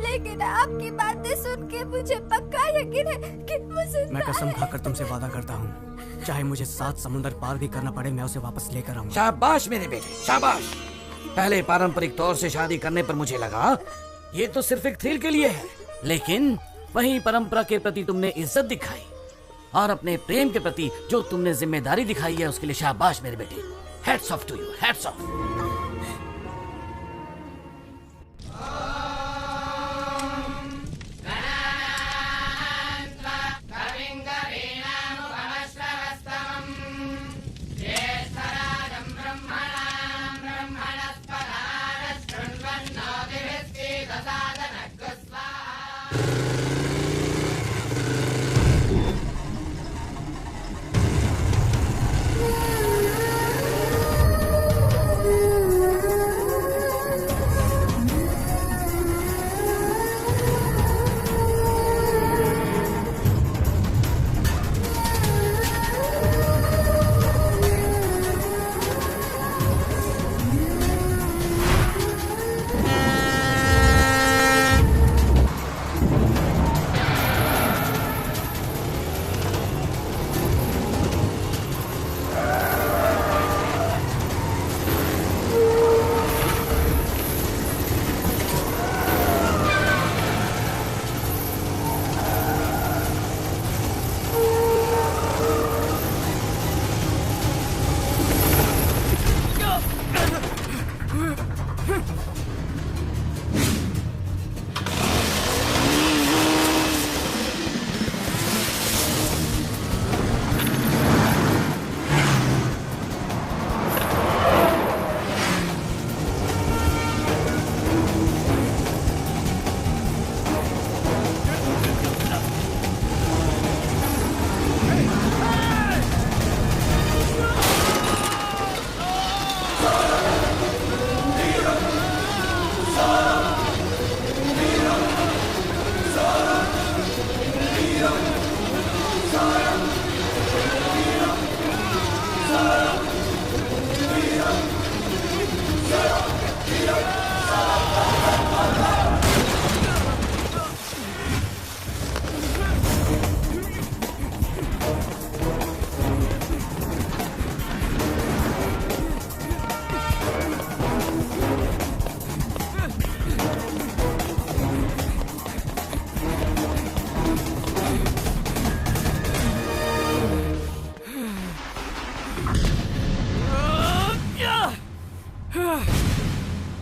लेकिन आपकी बातें सुन के मुझे पक्का यकीन है कि मुझे मैं कसम खाकर तुमसे वादा करता हूँ, चाहे मुझे 7 समुंदर पार भी करना पड़े, मैं उसे वापस लेकर आऊंगा। शाबाश मेरे बेटे, शाबाश। पहले पारंपरिक तौर से शादी करने पर मुझे लगा ये तो सिर्फ एक थ्रिल के लिए है, लेकिन वही परंपरा के प्रति तुमने इज्जत दिखाई और अपने प्रेम के प्रति जो तुमने जिम्मेदारी दिखाई है, उसके लिए शाबाश मेरे बेटे। Hats off to you, hats off.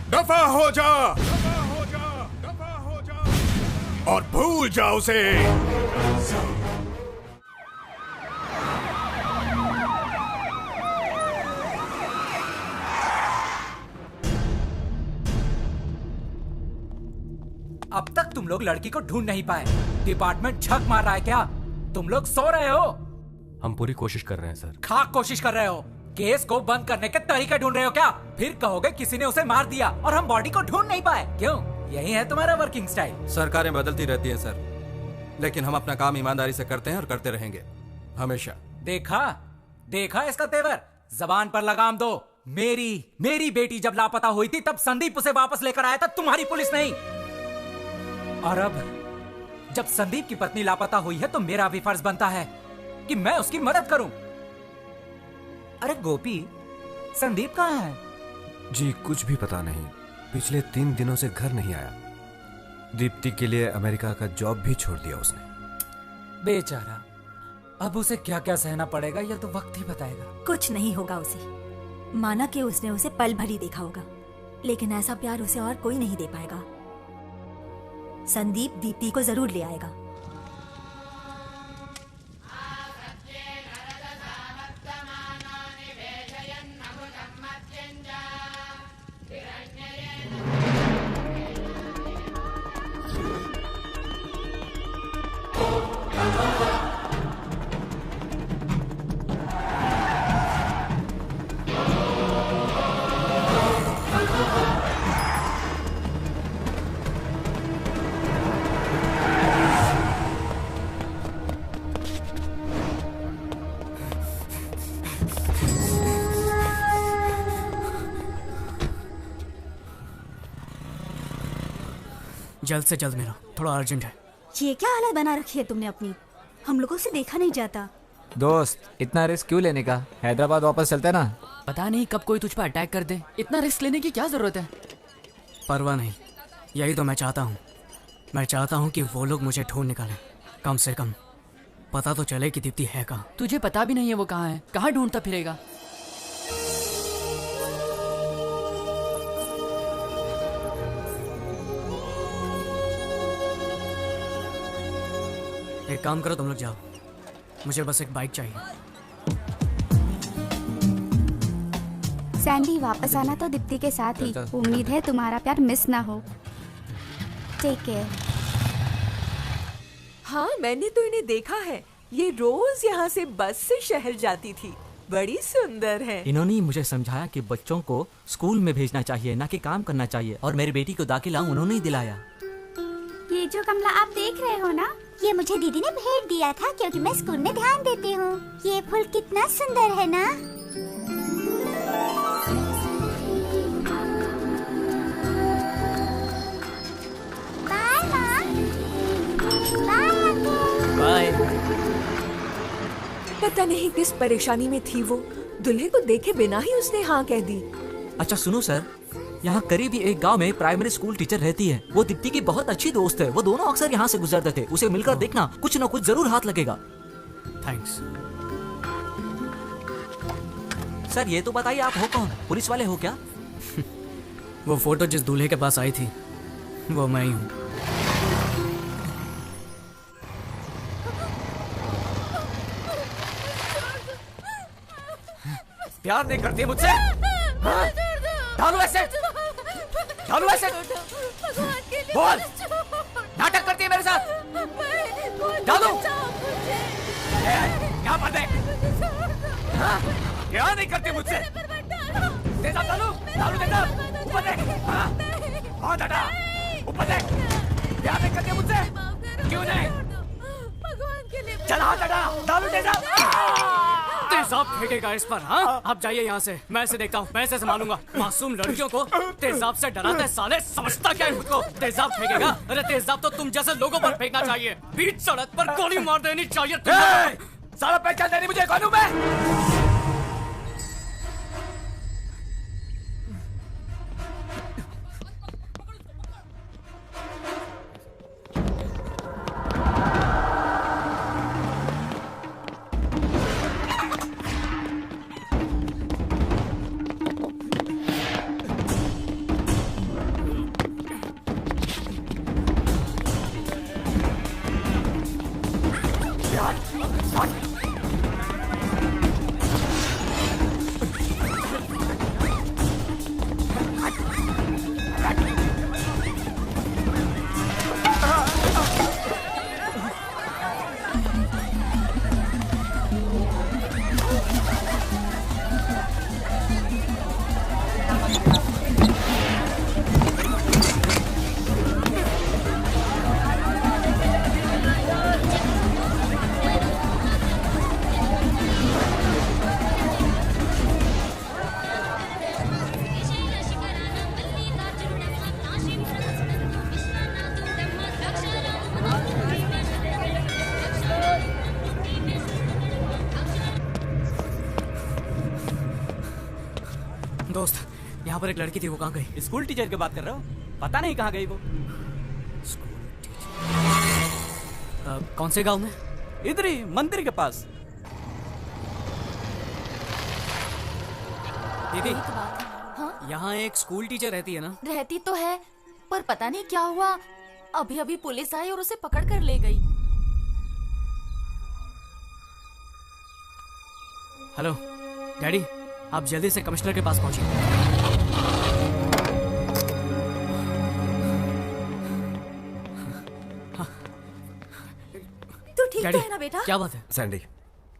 दफा हो जा, दफा हो जा, दफा हो जा और भूल जा उसे। अब तक तुम लोग लड़की को ढूंढ नहीं पाए। डिपार्टमेंट झक मार रहा है क्या? तुम लोग सो रहे हो? हम पूरी कोशिश कर रहे हैं सर। खाक कोशिश कर रहे हो? केस को बंद करने के तरीके ढूंढ रहे हो क्या? फिर कहोगे किसी ने उसे मार दिया और हम बॉडी को ढूंढ नहीं पाए। क्यों? यही है तुम्हारा वर्किंग स्टाइल? सरकारें बदलती रहती हैं सर, लेकिन हम अपना काम ईमानदारी से करते हैं और करते रहेंगे हमेशा। देखा देखा इसका तेवर। जबान पर लगाम दो। मेरी बेटी जब लापता हुई थी तब संदीप उसे वापस लेकर आया था, तुम्हारी पुलिस नहीं। और अब जब संदीप की पत्नी लापता हुई है तो मेरा भी फर्ज बनता है कि मैं उसकी मदद करूं। अरे गोपी, संदीप कहाँ है? जी कुछ भी पता नहीं, पिछले 3 दिनों से घर नहीं आया। दीप्ति के लिए अमेरिका का जॉब भी छोड़ दिया उसने। बेचारा, अब उसे क्या क्या सहना पड़ेगा यह तो वक्त ही बताएगा। कुछ नहीं होगा उसे। माना कि उसने उसे पल भर ही देखा होगा, लेकिन ऐसा प्यार उसे और कोई नहीं दे पाएगा। संदीप दीप्ति को जरूर ले आएगा। जल्द से जल्द मेरा थोड़ा अर्जेंट है। ये क्या हालत बना रखी है तुमने अपनी? हम लोगों से देखा नहीं जाता। दोस्त, इतना रिस्क क्यों लेने का? हैदराबाद वापस चलते ना। पता नहीं कब कोई तुझ पर अटैक कर दे। इतना रिस्क लेने की क्या जरूरत है? परवाह नहीं, यही तो मैं चाहता हूँ। मैं चाहता हूँ कि वो लोग मुझे ढूंढ निकालें। कम से कम पता तो चले कि दीप्ति है कहाँ। तुझे पता भी नहीं है वो कहाँ है। कहाँ ढूंढता फिरेगा? एक काम करो, तुम लोग जाओ, मुझे बस एक बाइक चाहिए। सैंडी, वापस आना तो दीप्ति के साथ ही। उम्मीद है तुम्हारा प्यार मिस ना हो। Take care. हाँ, मैंने तो इन्हें देखा है। ये रोज यहाँ से बस से शहर जाती थी। बड़ी सुंदर है। इन्होंने मुझे समझाया कि बच्चों को स्कूल में भेजना चाहिए, ना कि काम करना चाहिए, और मेरी बेटी को दाखिला उन्होंने ही दिलाया। ये जो कमला आप देख रहे हो ना, ये मुझे दीदी ने भेंट दिया था क्योंकि मैं स्कूल में ध्यान देती हूँ। ये फूल कितना सुंदर है ना? बाय माँ। बाय। पता नहीं किस परेशानी में थी वो। दूल्हे को देखे बिना ही उसने हाँ कह दी। अच्छा सुनो सर, यहाँ करीब ही एक गांव में प्राइमरी स्कूल टीचर रहती है। वो दीप्ति की बहुत अच्छी दोस्त है। वो दोनों अक्सर यहाँ से गुजरते थे। उसे मिलकर देखना, कुछ न कुछ जरूर हाथ लगेगा। Thanks sir. ये तो बताइए आप हो कौन? पुलिस वाले हो क्या? वो फोटो जिस दूल्हे के पास आई थी वो मैं ही हूँ। प्यार नहीं करती मुझसे? हाँ? डालो ऐसे, डालो ऐसे। बोल, नाटक करती है मेरे साथ? डालो। क्या बात है? हाँ? प्यार नहीं करती मुझसे? दे डालो, डालो दे। ऊपर देख। हाँ दादा, ऊपर देख। प्यार नहीं करती मुझसे? क्यों नहीं? भगवान के लिए चल हाँ दादा, दारू दे जा। तेजाब फेंकेगा इस पर। हाँ, आप जाइए यहाँ से। मैं इसे देखता हूँ, मैं इसे संभालूंगा। मासूम लड़कियों को तेजाब से डराते है साले, समझता क्या है खुद को? तेजाब फेंकेगा? अरे तेजाब तो तुम जैसे लोगों पर फेंकना चाहिए। बीच सड़क पर गोली मार देनी चाहिए। साला पहचान देनी मुझे कौन हूँ मैं? दोस्त, यहाँ पर एक लड़की थी, वो कहाँ गई? स्कूल टीचर की बात कर रहे हो? पता नहीं कहाँ गई वो। कौन से गांव में? इधर ही, मंदिर के पास। दीदी, हाँ? यहाँ एक स्कूल टीचर रहती है ना? रहती तो है, पर पता नहीं क्या हुआ, अभी अभी पुलिस आई और उसे पकड़ कर ले गई। हेलो डैडी, आप जल्दी से कमिश्नर के पास पहुंचिए। तू ठीक तो है ना बेटा? क्या बात है? सैंडी,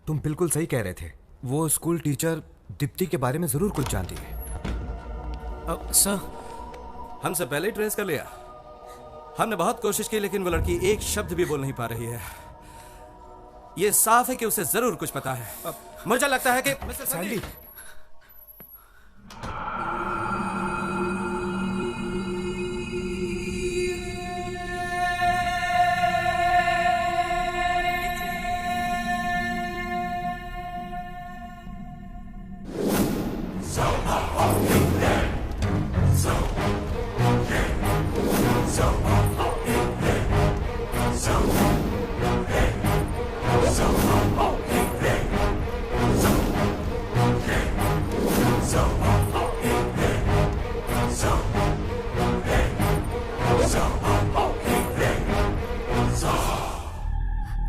तुम बिल्कुल सही कह रहे थे। वो स्कूल टीचर दीप्ति के बारे में जरूर कुछ जानती है। सर, हमसे पहले ही ट्रेस कर लिया। हमने बहुत कोशिश की, लेकिन वो लड़की एक शब्द भी बोल नहीं पा रही है। ये साफ है कि उसे जरूर कुछ पता है। मुझे लगता है कि सैंडी,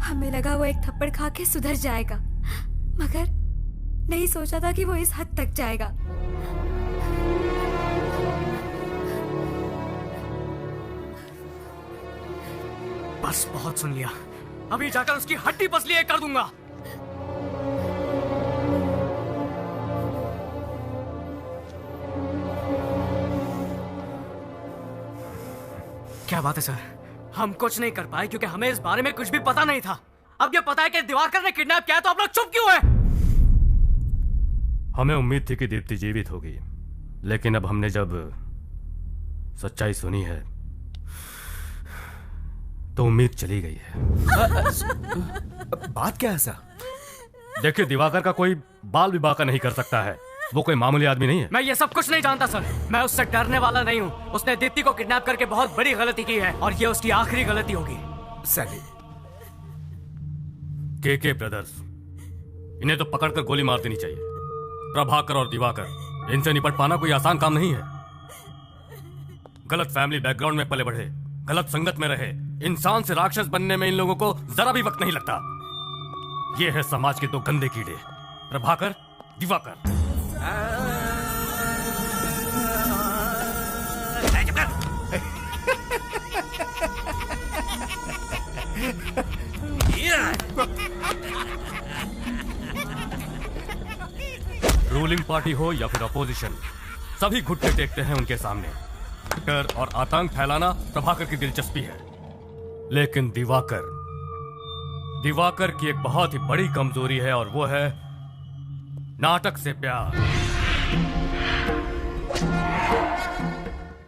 हमें लगा वो एक थप्पड़ खा के सुधर जाएगा, मगर नहीं सोचा था कि वो इस हद तक जाएगा। बस बहुत सुन लिया, अभी जाकर उसकी हड्डी पसली एक कर दूंगा। क्या बात है सर? हम कुछ नहीं कर पाए क्योंकि हमें इस बारे में कुछ भी पता नहीं था। अब ये पता है कि दिवाकर ने किडनैप किया, तो आप लोग चुप क्यों हैं? हमें उम्मीद थी कि दीप्ति जीवित होगी, लेकिन अब हमने जब सच्चाई सुनी है तो उम्मीद चली गई है। बात क्या है सर? देखिए, दिवाकर का कोई बाल विवाह का नहीं कर सकता है। वो कोई मामूली आदमी नहीं है। मैं ये सब कुछ नहीं जानता सर, मैं उससे डरने वाला नहीं हूँ। उसने दीप्ति को किडनैप करके बहुत बड़ी गलती की है और ये उसकी आखिरी गलती होगी। सैंडी, के ब्रदर्स, इन्हें तो पकड़कर गोली मार देनी चाहिए। प्रभाकर और दिवाकर, इनसे निपट पाना कोई आसान काम नहीं है। गलत फैमिली बैकग्राउंड में पले बढ़े, गलत संगत में रहे, इंसान से राक्षस बनने में इन लोगों को जरा भी वक्त नहीं लगता। ये है समाज के दो गंदे कीड़े, प्रभाकर, दिवाकर। रूलिंग पार्टी हो या फिर अपोजिशन, सभी घुटने टेकते हैं उनके सामने। डर और आतंक फैलाना प्रभाकर की दिलचस्पी है, लेकिन दिवाकर की एक बहुत ही बड़ी कमजोरी है और वो है नाटक से प्यार।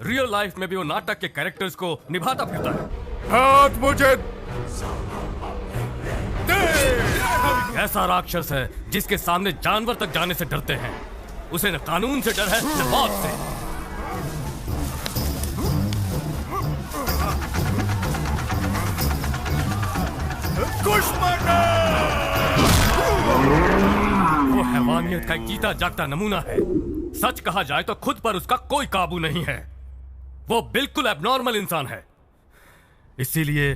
रियल लाइफ में भी वो नाटक के कैरेक्टर्स को निभाता फिरता है। हाथ मुझे ऐसा राक्षस है जिसके सामने जानवर तक जाने से डरते हैं। उसे न कानून से डर है न मौत से। वो हैवानियत का एक जीता जागता नमूना है। सच कहा जाए तो खुद पर उसका कोई काबू नहीं है। वो बिल्कुल एबनॉर्मल इंसान है। इसीलिए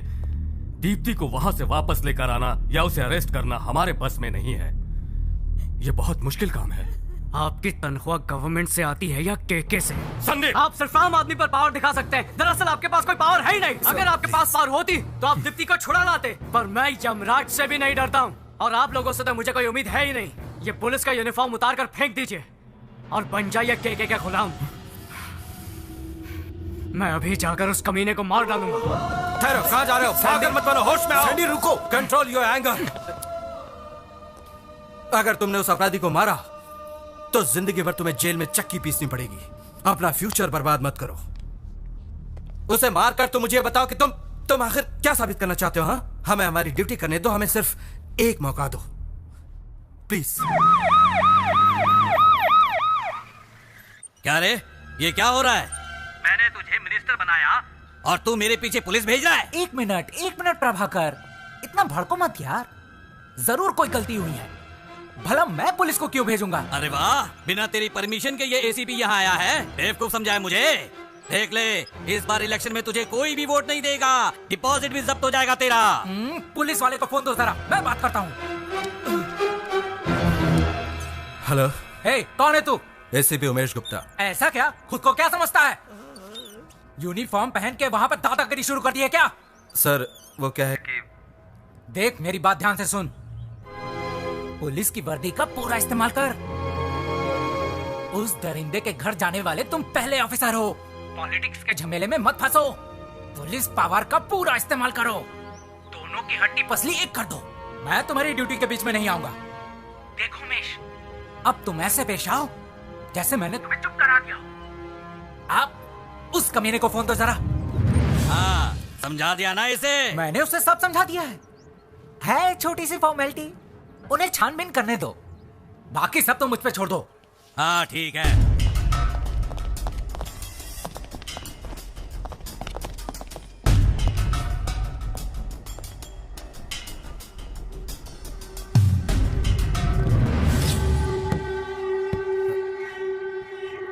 दीप्ति को वहां से वापस लेकर आना या उसे अरेस्ट करना हमारे बस में नहीं है। ये बहुत मुश्किल काम है। आपकी तनख्वाह गवर्नमेंट से आती है या केके से? संदीप, आप सिर्फ आम आदमी पर पावर दिखा सकते हैं। दरअसल आपके पास कोई पावर है ही नहीं। अगर आपके पास पावर होती तो आप दीप्ति को छुड़ा लाते। पर मैं यमराज से भी नहीं डरता हूँ और आप लोगों से तो मुझे कोई उम्मीद है ही नहीं। ये पुलिस का यूनिफॉर्म उतार कर फेंक दीजिए और बन जाइए केके का गुलाम। मैं अभी जाकर उस कमीने को मार डालूंगा। ठहरो, कहाँ जा रहे हो? पागल मत बनो, होश में आओ। सैंडी रुको, कंट्रोल योर एंगर। अगर तुमने उस अपराधी को मारा तो जिंदगी भर तुम्हें जेल में चक्की पीसनी पड़ेगी। अपना फ्यूचर बर्बाद मत करो। उसे मारकर तुम मुझे बताओ कि तुम आखिर क्या साबित करना चाहते हो? हाँ, हमें हमारी ड्यूटी करने दो। हमें सिर्फ एक मौका दो प्लीज। क्या रे, ये क्या हो रहा है? मैंने तुझे मिनिस्टर बनाया और तू मेरे पीछे पुलिस भेज रहा है? एक मिनट प्रभाकर, इतना भड़को मत यार। जरूर कोई गलती हुई है। भला मैं पुलिस को क्यों भेजूंगा? अरे वाह, बिना तेरी परमिशन के ये एसीपी यहाँ आया है। बेवकूफ समझा है मुझे। देख ले, इस बार इलेक्शन में तुझे कोई भी वोट नहीं देगा। डिपॉजिट भी जब्त हो जाएगा तेरा। पुलिस वाले को फोन दो जरा, मैं बात करता हूँ। हेलो। हे, कौन है तू? एसीपी उमेश गुप्ता। ऐसा क्या? खुद को क्या समझता है? यूनिफॉर्म पहन के वहां पर दादागिरी शुरू कर दी है क्या? सर, वो क्या है कि देख, मेरी बात ध्यान से सुन। पुलिस की वर्दी का पूरा इस्तेमाल कर। उस दरिंदे के घर जाने वाले तुम पहले ऑफिसर हो। पॉलिटिक्स के झमेले में मत फंसो। पुलिस पावर का पूरा इस्तेमाल करो। दोनों की हड्डी पसली एक कर दो। मैं तुम्हारी ड्यूटी के बीच में नहीं आऊंगा। देखो उमेश, अब तुम ऐसे पेश आओ जैसे मैंने तुम्हें चुप करा दिया। आप उस कमीने को फोन दो जरा। हाँ, समझा दिया ना इसे? मैंने उसे सब समझा दिया है छोटी सी फॉर्मेलिटी। उन्हें छानबीन करने दो, बाकी सब तो मुझ पे छोड़ दो। हाँ ठीक है।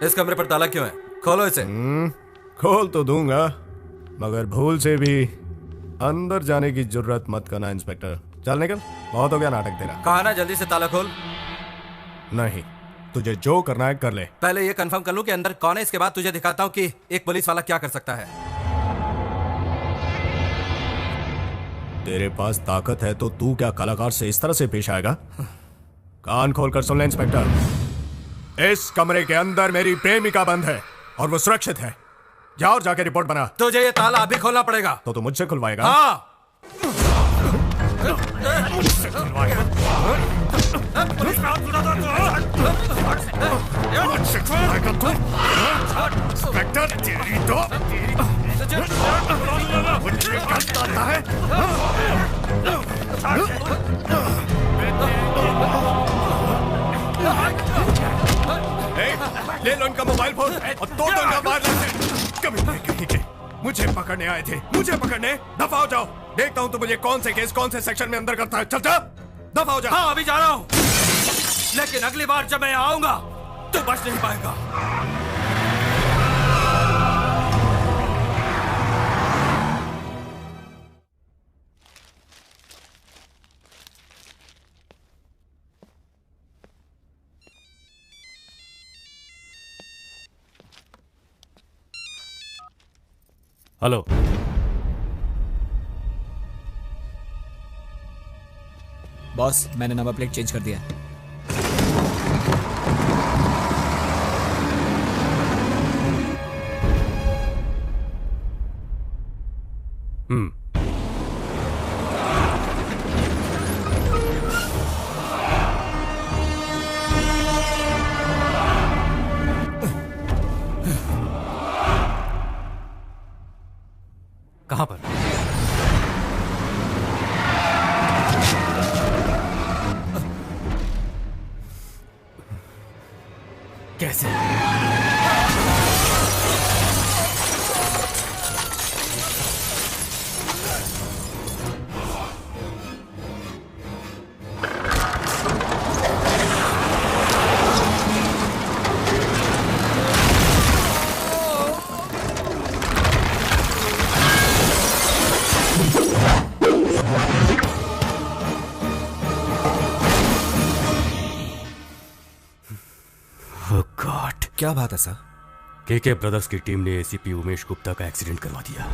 इस कमरे पर ताला क्यों है? खोलो इसे। खोल तो दूंगा, मगर भूल से भी अंदर जाने की जुर्रत मत करना इंस्पेक्टर। चल निकल, बहुत हो गया नाटक तेरा। कहा ना जल्दी से ताला खोल। नहीं, तुझे जो करना है कर ले। पहले ये कंफर्म कर लूं कि अंदर कौन है, इसके बाद तुझे दिखाता हूं कि एक पुलिस वाला क्या कर सकता है। तेरे पास ताकत है तो तू क्या कलाकार से इस तरह से पेश आएगा? कान खोलकर सुन ले इंस्पेक्टर, इस कमरे के अंदर मेरी प्रेमिका बंद है और वो सुरक्षित है। जाओ और जाके रिपोर्ट बना। तुझे ये ताला अभी खोलना पड़ेगा। तो तू मुझसे खुलवाएगा? हाँ। इंस्पेक्टर, तेरी तो मुझे गलत आता है। ले लो इनका मोबाइल फोन और तोड़ दो इनका वायरलेस। कभी नहीं कहीं के मुझे पकड़ने आए थे, मुझे पकड़ने। दफा हो जाओ, देखता हूँ तो मुझे कौन से केस कौन से सेक्शन में अंदर करता है। चल जा, दफा हो जा। हाँ, अभी जा रहा हूँ, लेकिन अगली बार जब मैं आऊंगा तो बच नहीं पाएगा। हेलो, बॉस, मैंने नंबर प्लेट चेंज कर दिया है। कहां पर? कैसे? क्या बात है सर? केके ब्रदर्स की टीम ने एसीपी उमेश गुप्ता का एक्सीडेंट करवा दिया।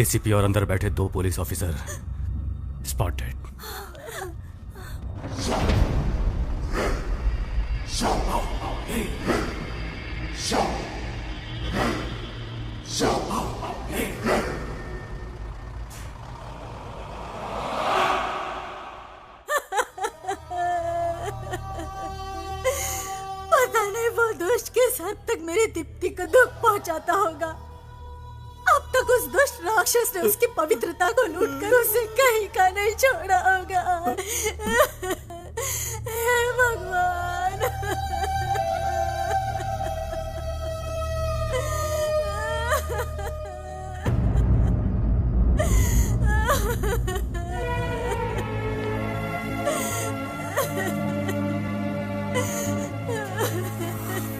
एसीपी और अंदर बैठे 2 पुलिस ऑफिसर स्पॉट डेड। पता नहीं वो दुष्ट किस हद तक मेरी दीप्ति को दुख पहुंचाता होगा। अब तक उस दुष्ट राक्षस ने उसकी पवित्रता को लूटकर उसे कहीं का नहीं छोड़ा होगा। हे भगवान।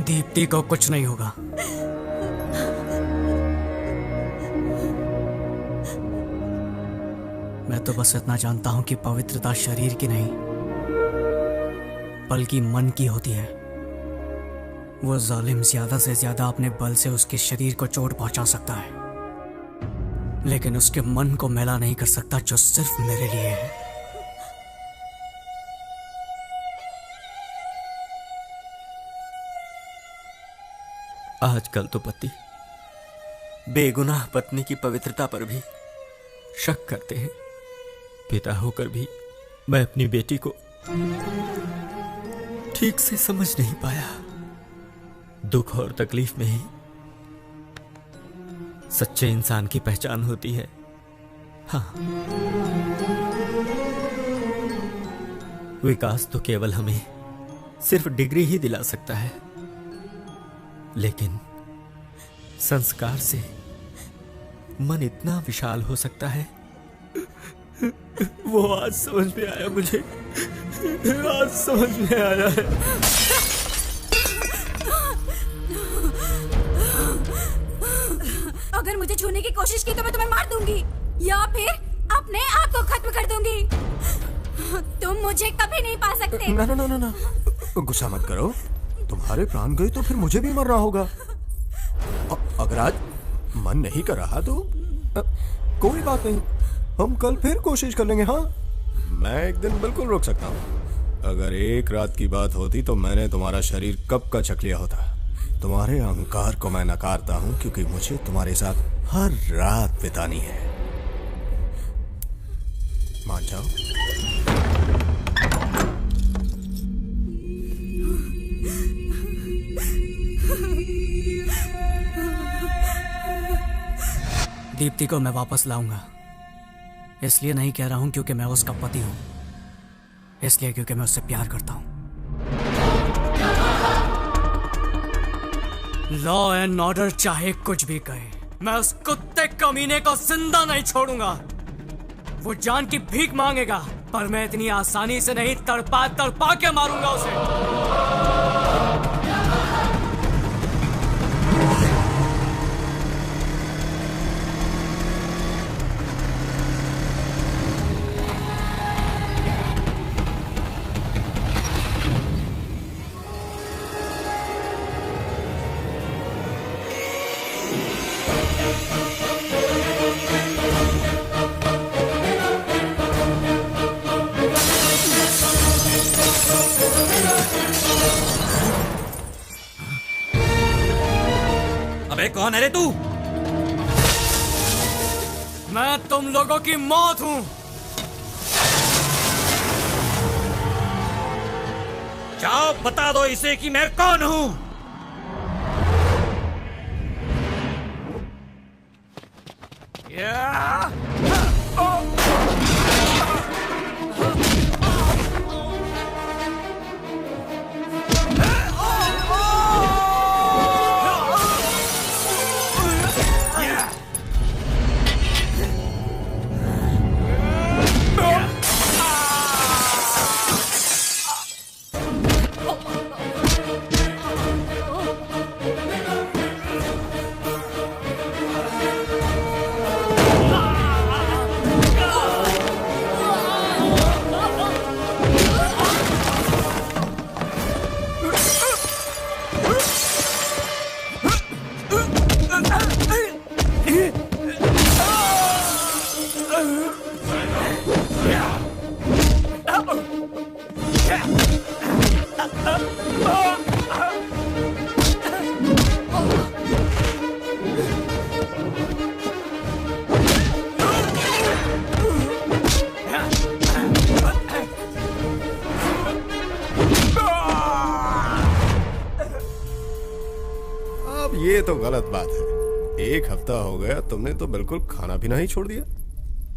दीप्ति को कुछ नहीं होगा। मैं तो बस इतना जानता हूं कि पवित्रता शरीर की नहीं बल्कि मन की होती है। वो जालिम ज्यादा से ज्यादा अपने बल से उसके शरीर को चोट पहुंचा सकता है, लेकिन उसके मन को मैला नहीं कर सकता, जो सिर्फ मेरे लिए है। आजकल तो पति बेगुनाह पत्नी की पवित्रता पर भी शक करते हैं। पिता होकर भी मैं अपनी बेटी को ठीक से समझ नहीं पाया। दुख और तकलीफ में ही सच्चे इंसान की पहचान होती है। हाँ, विकास तो केवल हमें सिर्फ डिग्री ही दिला सकता है, लेकिन संस्कार से मन इतना विशाल हो सकता है। वो आज समझ में आया मुझे, आज समझ में आया है। अगर मुझे छूने की कोशिश की तो मैं तुम्हें मार दूंगी या फिर अपने आप को खत्म कर दूंगी। तुम मुझे कभी नहीं पा सकते। ना ना ना ना ना, गुस्सा मत करो। तुम्हारे प्राण गए तो फिर मुझे भी मरना होगा। अगर आज मन नहीं कर रहा तो कोई बात नहीं, हम कल फिर कोशिश कर लेंगे। हाँ, मैं एक दिन बिल्कुल रुक सकता हूँ। अगर एक रात की बात होती तो मैंने तुम्हारा शरीर कब का छक लिया होता। तुम्हारे अहंकार को मैं नकारता हूँ क्योंकि मुझे तुम्हारे साथ हर रात बितानी है। मान जाओ। दीप्ति को मैं वापस लाऊंगा। इसलिए नहीं कह रहा हूं क्योंकि मैं उसका पति हूं, इसलिए क्योंकि मैं उससे प्यार करता हूं। लॉ एंड ऑर्डर चाहे कुछ भी कहे, मैं उस कुत्ते कमीने को जिंदा नहीं छोड़ूंगा। वो जान की भीख मांगेगा, पर मैं इतनी आसानी से नहीं, तड़पा तड़पा के मारूंगा उसे। अबे कौन है रे तू? मैं तुम लोगों की मौत हूं। जाओ बता दो इसे कि मैं कौन हूं। ये तो गलत बात है। एक हफ्ता हो गया तुमने तो बिल्कुल खाना पीना ही छोड़ दिया।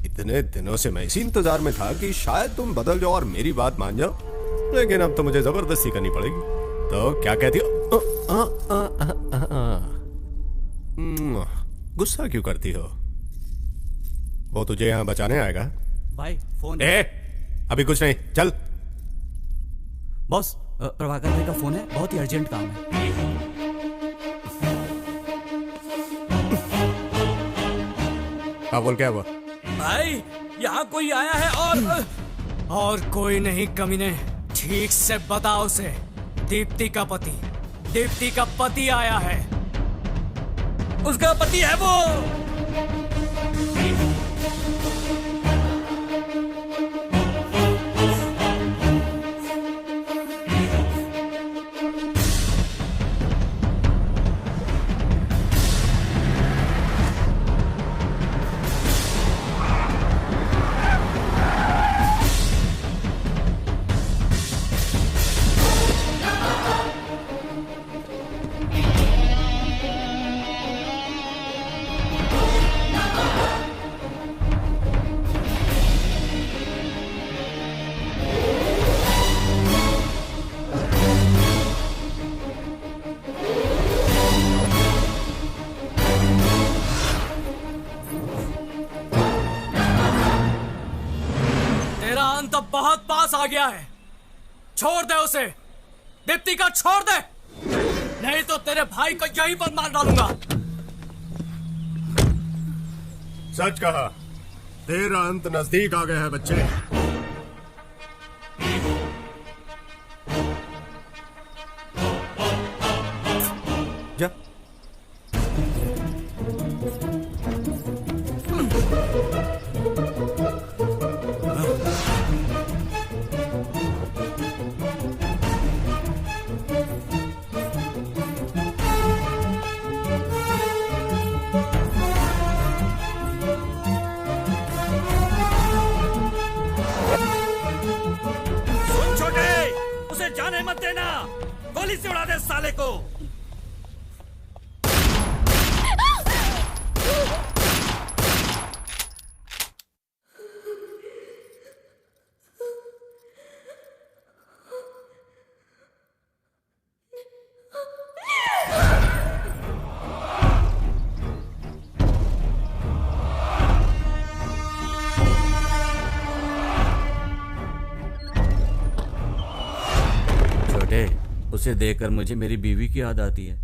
इतने दिनों से मैं इसी इंतजार में था कि शायद तुम बदल जाओ और मेरी बात मान जाओ, लेकिन अब तो मुझे जबरदस्ती करनी पड़ेगी। तो क्या कहती हो? गुस्सा क्यों करती हो? वो तुझे यहाँ बचाने आएगा? भाई फोन। अभी कुछ नहीं, चल। बॉस, प्रभाकर भाई का फोन है, बहुत ही अर्जेंट काम है। हाँ बोल, क्या हुआ? भाई यहाँ कोई आया है और कोई नहीं कमीने। ठीक से बताओ उसे। दीप्ति का पति आया है। उसका पति है वो। तो बहुत पास आ गया है। छोड़ दे उसे। दीप्ति का छोड़ दे, नहीं तो तेरे भाई को यहीं पर मार डालूंगा। सच कहा, तेरा अंत नजदीक आ गया है बच्चे। जा। मत देना, गोली से उड़ा दे साले को। उसे देखकर मुझे मेरी बीवी की याद आती है।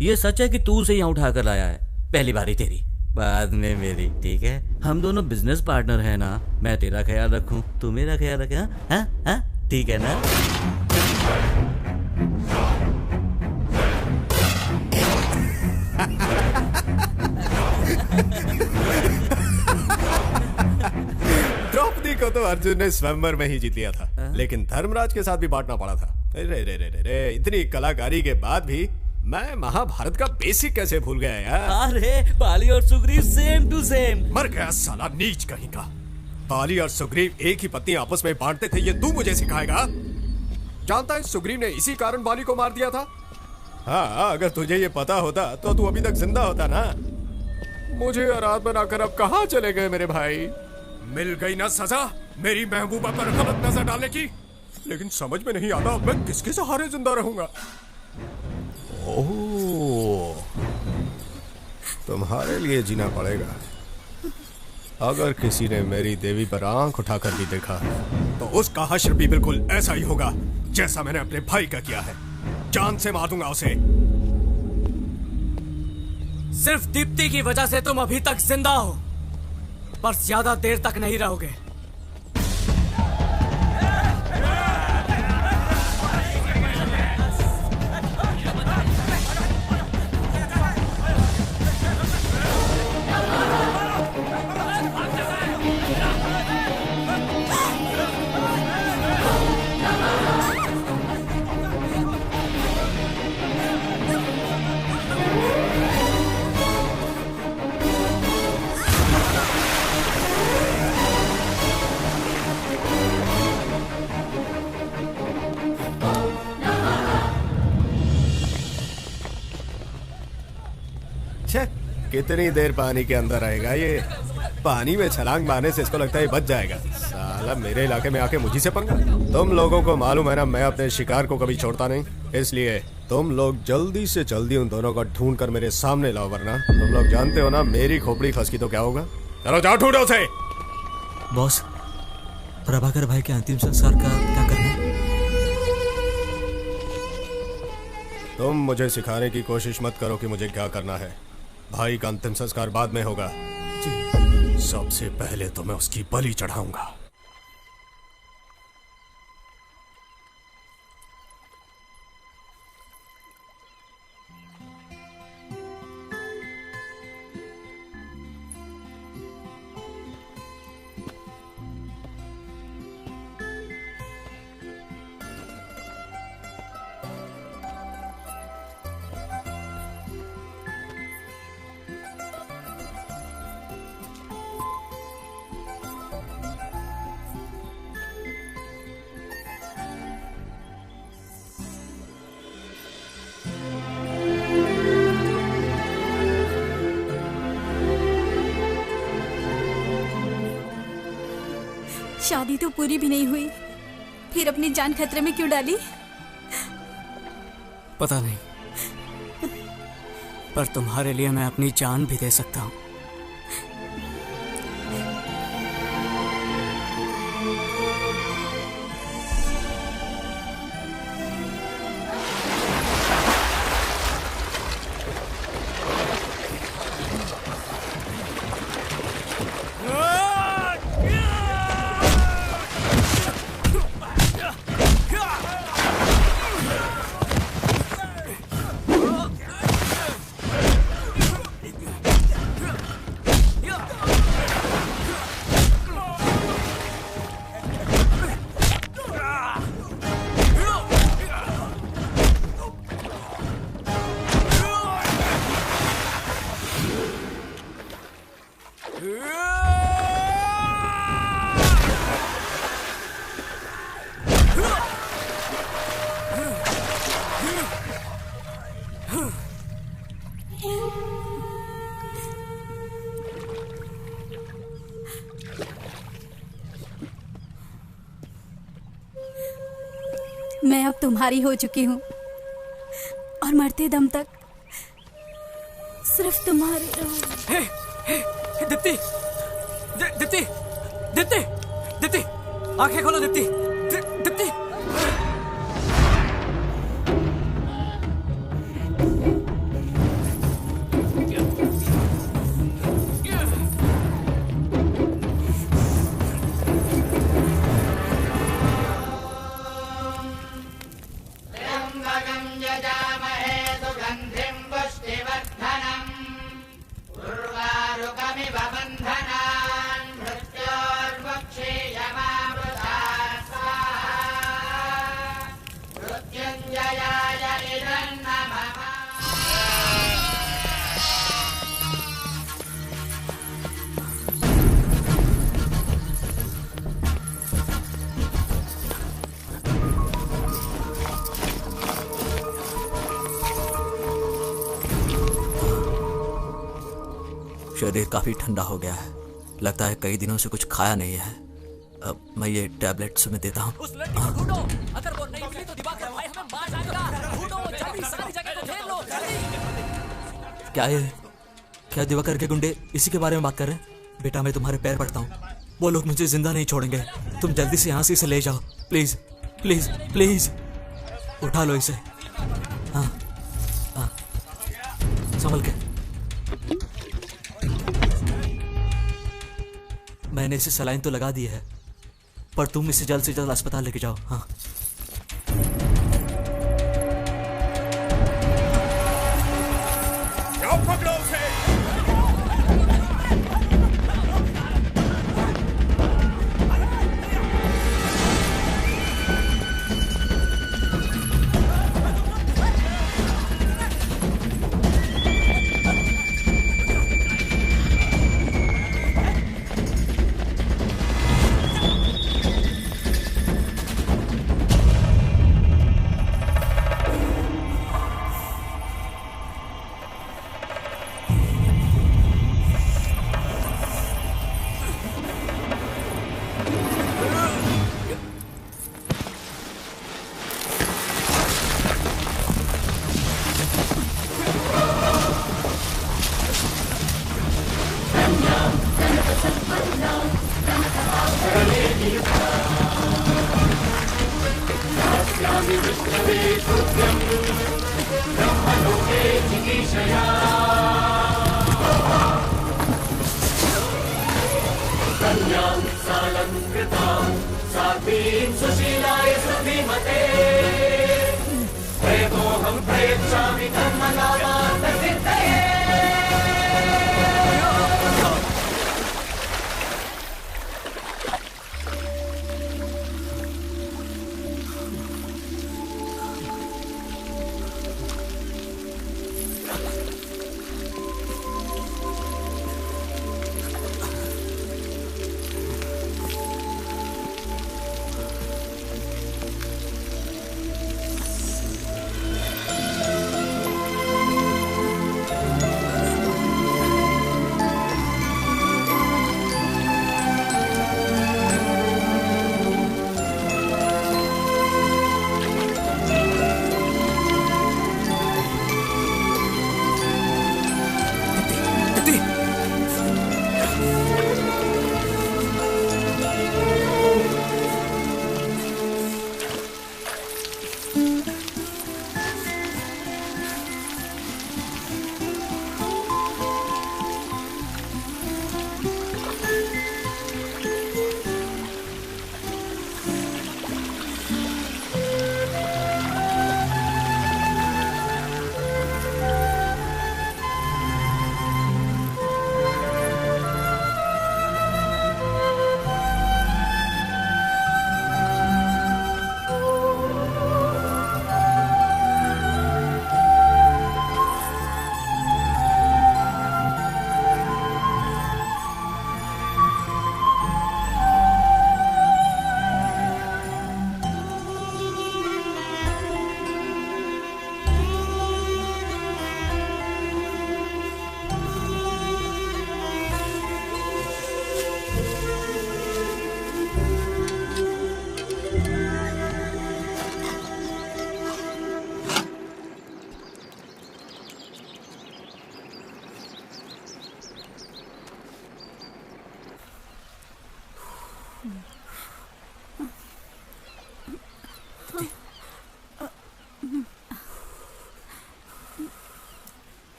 ये सच है कि तू उसे यहाँ उठा कर लाया है। पहली बारी तेरी, बाद में मेरी, ठीक है? हम दोनों बिजनेस पार्टनर हैं ना। मैं तेरा ख्याल रखूं, तू मेरा ख्याल रखे। हाँ, ठीक है ना? द्रौपदी को तो अर्जुन ने स्वयंवर में ही जीत लिया था, लेकिन धर्मराज के साथ भी बांटना पड़ा था। रे, इतनी कलाकारी के बाद भी मैं महाभारत का बेसिक कैसे भूल गया यार? अरे बाली और सुग्रीव सेम टू सेम। मर गया साला नीच कहीं का। बाली और सुग्रीव एक ही पत्नी आपस में बांटते थे, ये तू मुझे सिखाएगा? जानता है सुग्रीव ने इसी कारण बाली को मार दिया था। हाँ, अगर तुझे ये पता होता तो तू अभी तक जिंदा होता ना। मुझे आराध बनाकर अब कहाँ चले गए मेरे भाई? मिल गई ना सजा मेरी महबूबा पर गलत नजर डालने की। लेकिन समझ में नहीं आता मैं किसके सहारे जिंदा रहूंगा। ओह, तुम्हारे लिए जीना पड़ेगा। अगर किसी ने मेरी देवी पर आंख उठाकर भी देखा तो उसका हश्र भी बिल्कुल ऐसा ही होगा जैसा मैंने अपने भाई का किया है। जान से मार दूंगा उसे। सिर्फ दीप्ति की वजह से तुम अभी तक जिंदा हो, पर ज्यादा देर तक नहीं रहोगे। कितनी देर पानी के अंदर रहेगा ये? पानी में छलांग मारने से इसको लगता है बच जाएगा। साला मेरे इलाके में आके मुझी से पंगा। तुम लोगों को मालूम है ना मैं अपने शिकार को कभी छोड़ता नहीं, इसलिए तुम लोग जल्दी से जल्दी उन दोनों को ढूंढ कर मेरे सामने लाओ, वरना तुम लोग जानते हो ना मेरी खोपड़ी खसकी तो क्या होगा। चलो जाओ ढूंढो उसे। बॉस, प्रभाकर भाई के अंतिम संस्कार का क्या करना है? तुम मुझे सिखाने की कोशिश मत करो कि मुझे क्या करना है। भाई का अंतिम संस्कार बाद में होगा। सबसे पहले तो मैं उसकी बलि चढ़ाऊंगा। शादी तो पूरी भी नहीं हुई, फिर अपनी जान खतरे में क्यों डाली? पता नहीं, पर तुम्हारे लिए मैं अपनी जान भी दे सकता हूँ। मैं अब तुम्हारी हो चुकी हूँ और मरते दम तक सिर्फ तुम्हारी रहूंगी। दीप्ति, दीप्ति, दीप्ति, दीप्ति, आंखें खोलो दीप्ति, दीप्ति। उर्वारुकमिव बन्धनान् मृत्योर्मुक्षीयमामृतात् शरीर काफ़ी ठंडा हो गया है, लगता है कई दिनों से कुछ खाया नहीं है। अब मैं ये टैबलेट्स में देता हूँ। अगर वो नहीं मिली तो दिवाकर भाई हमें मार जाएगा। ढूंढो जल्दी, सारी जगह को घेर लो जल्दी। क्या दिवाकर के गुंडे इसी के बारे में बात कर रहे हैं? बेटा मैं तुम्हारे पैर पड़ता हूँ, वो लोग मुझे जिंदा नहीं छोड़ेंगे। तुम जल्दी से यहाँ से इसे ले जाओ, प्लीज प्लीज प्लीज। उठा लो इसे। हाँ हाँ, संभल के। मैंने इसे सलाइन तो लगा दी है, पर तुम इसे जल्द से जल्द अस्पताल लेके जाओ। हाँ पकड़ो उसे।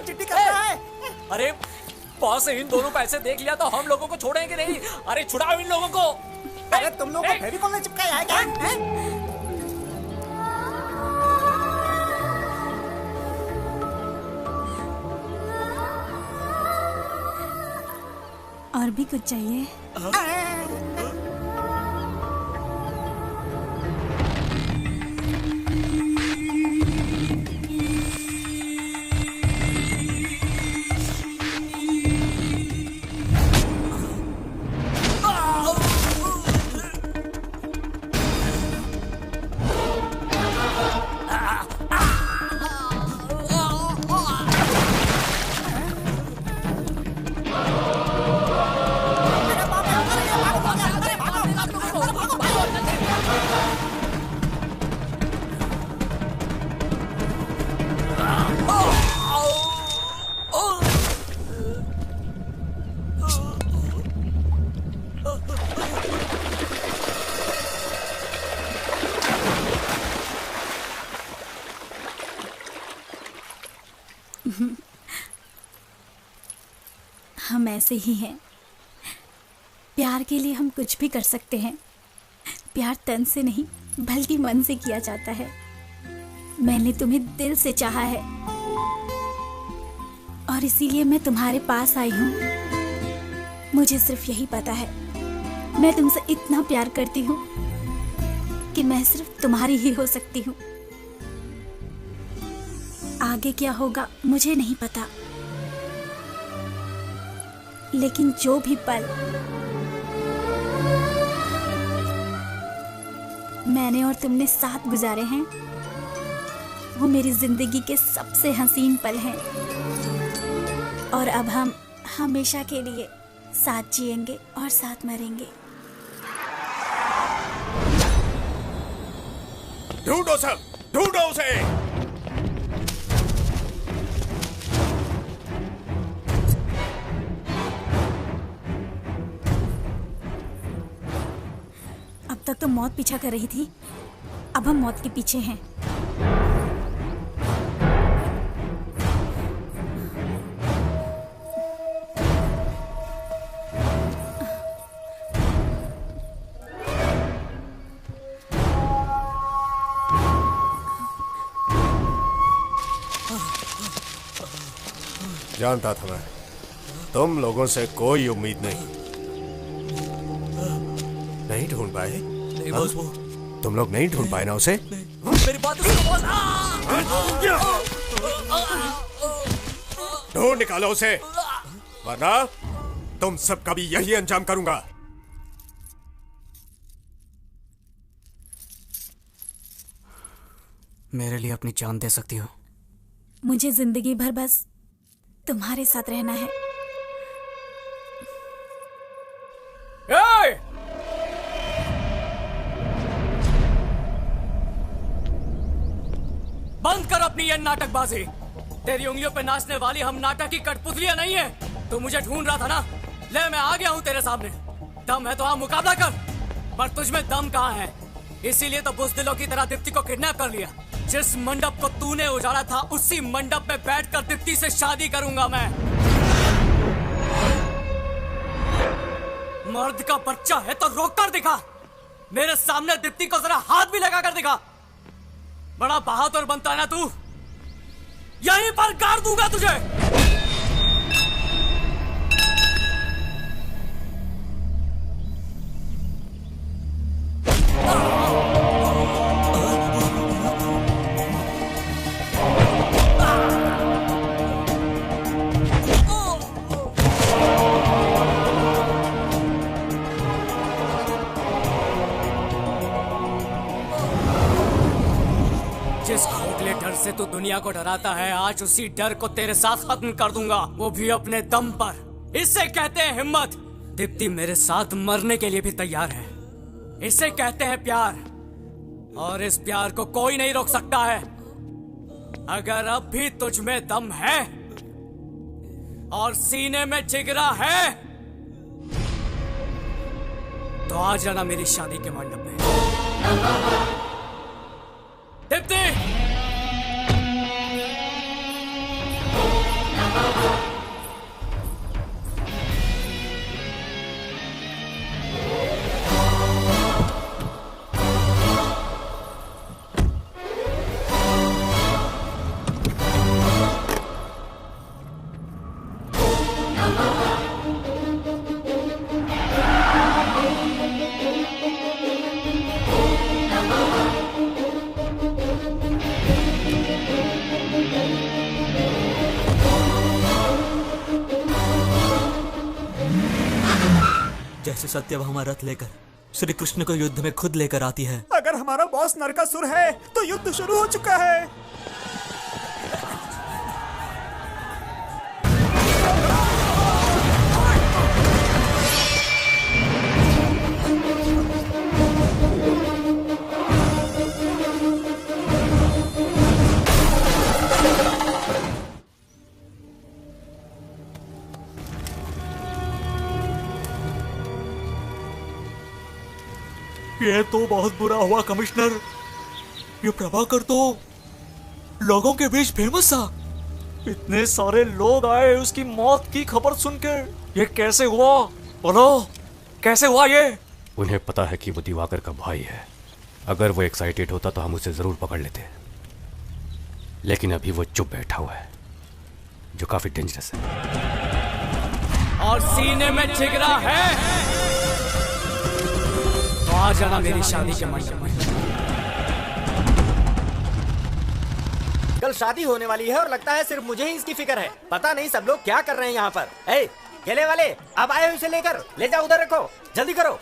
वेलकम चिट्ठी करता है। अरे बॉस, इन दोनों को ऐसे देख लिया तो हम लोगों को छोड़ेंगे नहीं। अरे छुड़ाओ इन लोगों को। अरे तुम लोग को फेविकॉल ने चिपकाया है क्या? और भी कुछ चाहिए? हम ऐसे ही हैं। प्यार के लिए हम कुछ भी कर सकते हैं। प्यार तन से नहीं बल्कि मन से किया जाता है। मैंने तुम्हें दिल से चाहा है और इसीलिए मैं तुम्हारे पास आई हूँ। मुझे सिर्फ यही पता है, मैं तुमसे इतना प्यार करती हूँ कि मैं सिर्फ तुम्हारी ही हो सकती हूँ। आगे क्या होगा मुझे नहीं पता, लेकिन जो भी पल मैंने और तुमने साथ गुजारे हैं वो मेरी जिंदगी के सबसे हसीन पल हैं। और अब हम हमेशा के लिए साथ जिएंगे और साथ मरेंगे। ढूंढो सब, ढूंढो उसे। अब तक तो मौत पीछा कर रही थी, अब हम मौत के पीछे हैं। जानता था मैं, तुम लोगों से कोई उम्मीद नहीं ढूंढ पाए। नहीं बॉस, वो तुम लोग नहीं ढूंढ पाए ना उसे? मेरी बात सुनो बॉस। ढूंढ निकालो उसे, वरना तुम सबका भी यही अंजाम करूंगा। मेरे लिए अपनी जान दे सकती हो? मुझे जिंदगी भर बस तुम्हारे साथ रहना है। बंद कर अपनी ये नाटकबाजी। तेरी उंगलियों पे नाचने वाली हम नाटक की कठपुतलियां नहीं है। तू मुझे ढूंढ रहा था ना, ले मैं आ गया हूँ तेरे सामने। दम है तो हाँ मुकाबला कर, पर तुझमें दम कहाँ है? इसीलिए तो बुज़दिलों की तरह दीप्ति को किडनैप कर लिया। जिस मंडप को तूने उजाड़ा था उसी मंडप में बैठकर दीप्ति से शादी करूंगा मैं। मर्द का बच्चा है तो रोक कर दिखा। मेरे सामने दीप्ति को जरा हाथ भी लगा कर दिखा। बड़ा बहादुर बनता है ना तू, यहीं पर गाड़ दूंगा तुझे। जिस खोखले डर से तू दुनिया को डराता है, आज उसी डर को तेरे साथ खत्म कर दूंगा, वो भी अपने दम पर। इससे कहते हैं हिम्मत। दीप्ति मेरे साथ मरने के लिए भी तैयार है। इसे कहते हैं प्यार, और इस प्यार को कोई नहीं रोक सकता है। अगर अब भी तुझ में दम है और सीने में जिगरा है तो आ जाना मेरी शादी के मंडप में। दीप्ति! सत्यभामा रथ लेकर श्री कृष्ण को युद्ध में खुद लेकर आती है। अगर हमारा बॉस नरकासुर है तो युद्ध शुरू हो चुका है। ये तो बहुत बुरा हुआ कमिश्नर। ये प्रभाकर तो लोगों के बीच फेमस था। इतने सारे लोग आए उसकी मौत की खबर सुनकर। ये कैसे हुआ? बोलो, कैसे हुआ ये? उन्हें पता है कि वो दिवाकर का भाई है। अगर वो एक्साइटेड होता तो हम उसे जरूर पकड़ लेते, लेकिन अभी वो चुप बैठा हुआ है, जो काफी डेंजरस है। और सीने में जिगरा है तो आ जाना मेरी शादी के मंडप में। कल शादी होने वाली है और लगता है सिर्फ मुझे ही इसकी फिक्र है। पता नहीं सब लोग क्या कर रहे हैं यहाँ पर। ए, केले वाले, अब आए हो इसे लेकर, ले जाओ उधर रखो, जल्दी करो।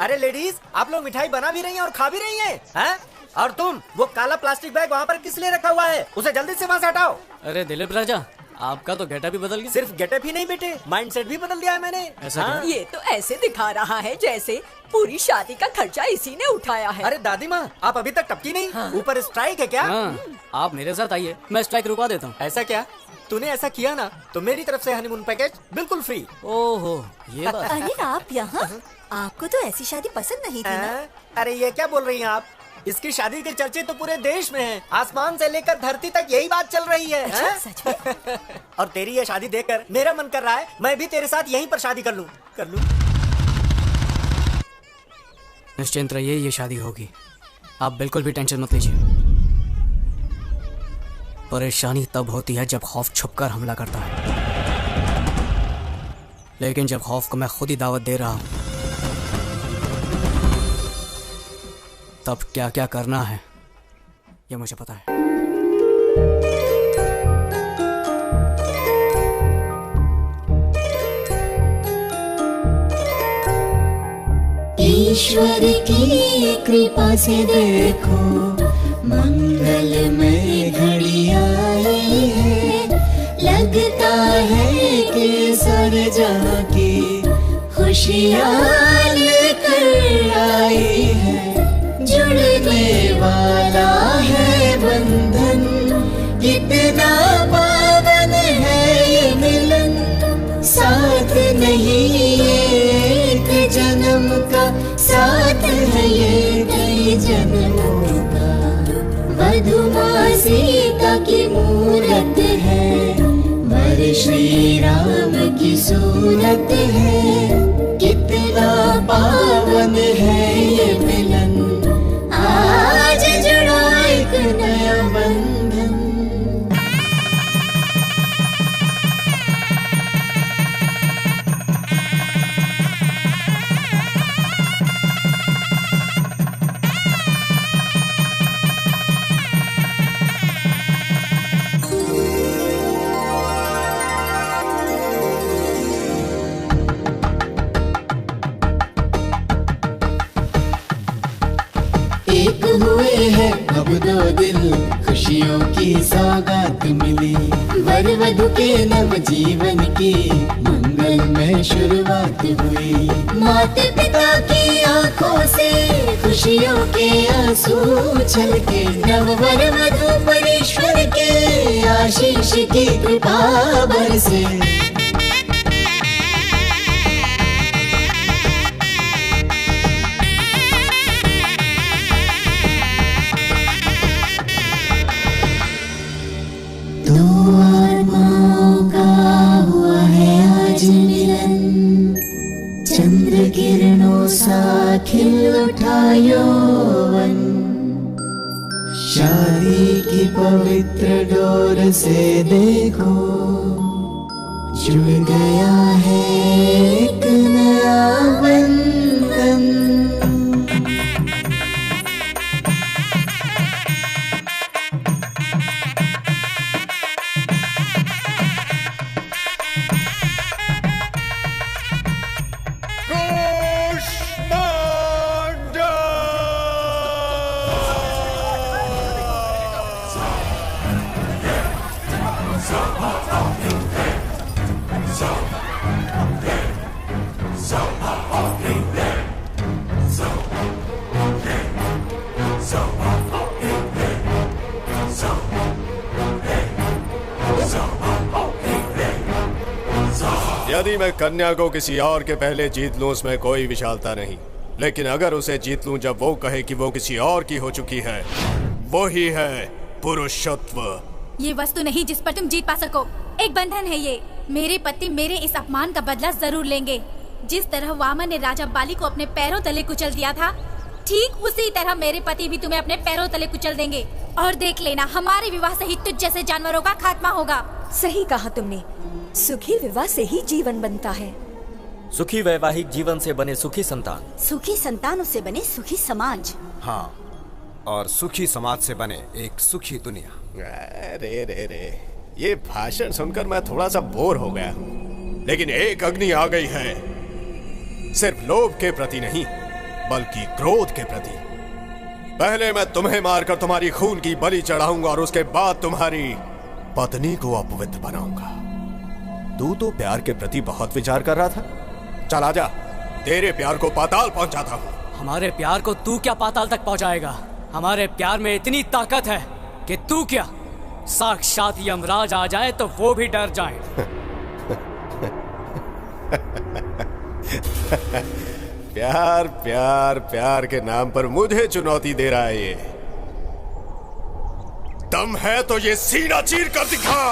अरे लेडीज, आप लोग मिठाई बना भी रही हैं और खा भी रही हैं, हैं? और तुम वो काला प्लास्टिक बैग वहाँ पर किस लिए रखा हुआ है? उसे जल्दी से वहाँ से हटाओ। अरे दिलीप राजा, आपका तो गेटअप भी बदल गया। सिर्फ गेटअप ही नहीं बेटे, माइंडसेट भी बदल दिया है मैंने। ऐसा ये तो ऐसे दिखा रहा है जैसे पूरी शादी का खर्चा इसी ने उठाया है। अरे दादी माँ, आप अभी तक टपकी नहीं? ऊपर स्ट्राइक है क्या? आप मेरे साथ आइए, मैं स्ट्राइक रुकवा देता हूँ। ऐसा क्या? तूने ऐसा किया ना तो मेरी तरफ से हनीमून पैकेज बिल्कुल फ्री। ओहो, ये बात। अरे आप यहाँ? आपको तो ऐसी शादी पसंद नहीं थी ना? अरे ये क्या बोल रही हैं आप? इसकी शादी के चर्चे तो पूरे देश में हैं। आसमान से लेकर धरती तक यही बात चल रही है। अच्छा, सच में? और तेरी ये शादी देखकर मेरा मन कर रहा है मैं भी तेरे साथ यहीं पर शादी कर लूं। निश्चिंत रहिए, ये शादी होगी। आप बिल्कुल भी टेंशन मत लीजिए। परेशानी तब होती है जब खौफ छुपकर हमला करता है, लेकिन जब खौफ को मैं खुद ही दावत दे रहा हूं, तब क्या क्या करना है ये मुझे पता है। ईश्वर की कृपा से देखो मंगलमय घड़ी आई है। लगता है कि सारे जहां की खुशियां लेकर आई है। जुड़ने वाला है बंधन, कितना पावन है ये मिलन। साथ नहीं एक जन्म का, साथ है ये कई जन्मों का। वधुमा सीता की मूरत है, वर श्री राम की सूरत है। कितना पावन है ये मिलन, आज जुड़ा एक नया बंधन। एक हुए हैं अब दो दिल, खुशियों की सौगात मिली। वर वधु के नव जीवन की मंगलमय शुरुआत हुई। माता पिता की आंखों से खुशियों के आंसू छलके। नव वर वधु पर ईश्वर के आशीष की कृपा बरसे। चंद्र किरणों सा खिल उठा यौवन। शादी की पवित्र डोर से देखो जुड़ गया है एक नया बंधन। यदि मैं कन्या को किसी और के पहले जीत लूं उसमें कोई विशालता नहीं, लेकिन अगर उसे जीत लूं जब वो कहे कि वो किसी और की हो चुकी है, वो ही है पुरुषत्व। ये वस्तु नहीं जिस पर तुम जीत पा सको, एक बंधन है ये। मेरे पति मेरे इस अपमान का बदला जरूर लेंगे। जिस तरह वामन ने राजा बाली को अपने पैरों तले कुचल दिया था, ठीक उसी तरह मेरे पति भी तुम्हें अपने पैरों तले कुचल देंगे। और देख लेना, हमारे विवाह से ही तुझ जैसे जानवरों का खात्मा होगा। सही कहा तुमने, सुखी विवाह से ही जीवन बनता है। सुखी वैवाहिक जीवन से बने सुखी संतान, सुखी संतानों से बने सुखी समाज। हाँ, और सुखी समाज से बने एक सुखी दुनिया। रे रे रे, ये भाषण सुनकर मैं थोड़ा सा बोर हो गया हूँ। लेकिन एक अग्नि आ गई है, सिर्फ लोभ के प्रति नहीं बल्कि क्रोध के प्रति। पहले मैं तुम्हें मारकर तुम्हारी खून की बलि चढ़ाऊंगा और उसके बाद तुम्हारी पत्नी को अपवित्र बनाऊंगा। तू तो प्यार के प्रति बहुत विचार कर रहा था। चल आजा, तेरे प्यार को पाताल पहुंचाता हूँ। हमारे प्यार को तू क्या पाताल तक पहुंचाएगा? हमारे प्यार में इतनी ताकत है कि तू क्या, साक्षात यमराज आ जाए तो वो भी डर जाए। प्यार प्यार प्यार के नाम पर मुझे चुनौती दे रहा है ये। दम है तो ये सीना चीर कर दिखा।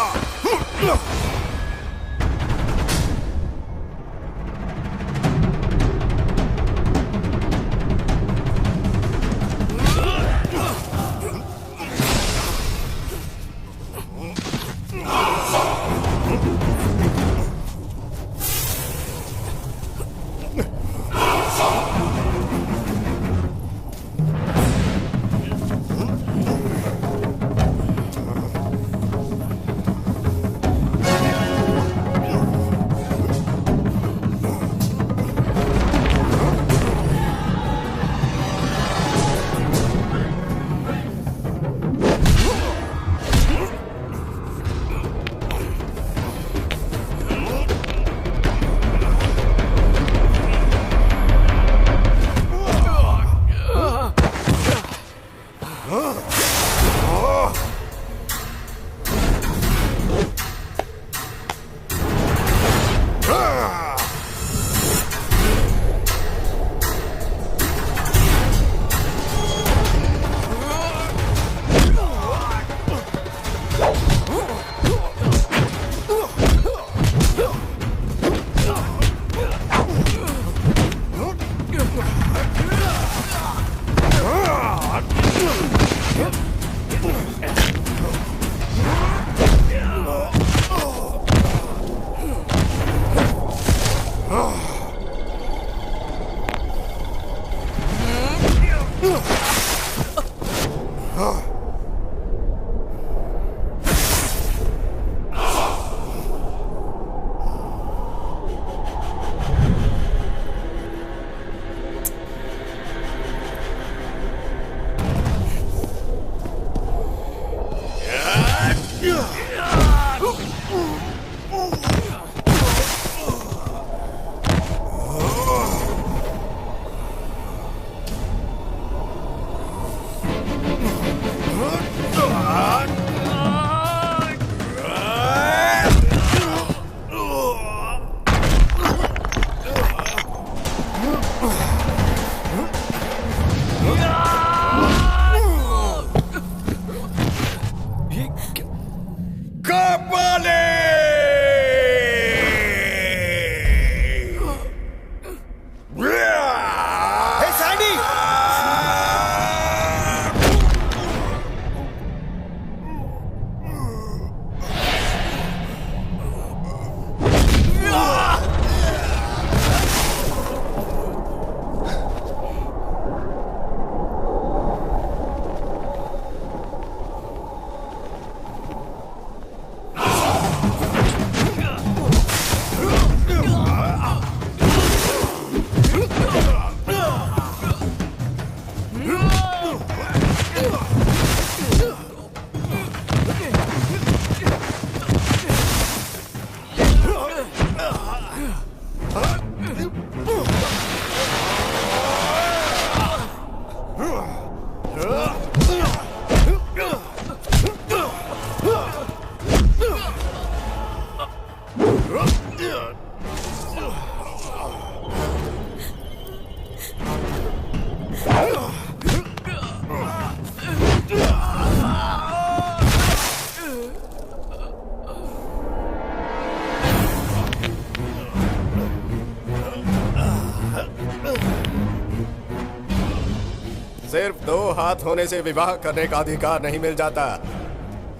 हाथ होने से विवाह करने का अधिकार नहीं मिल जाता।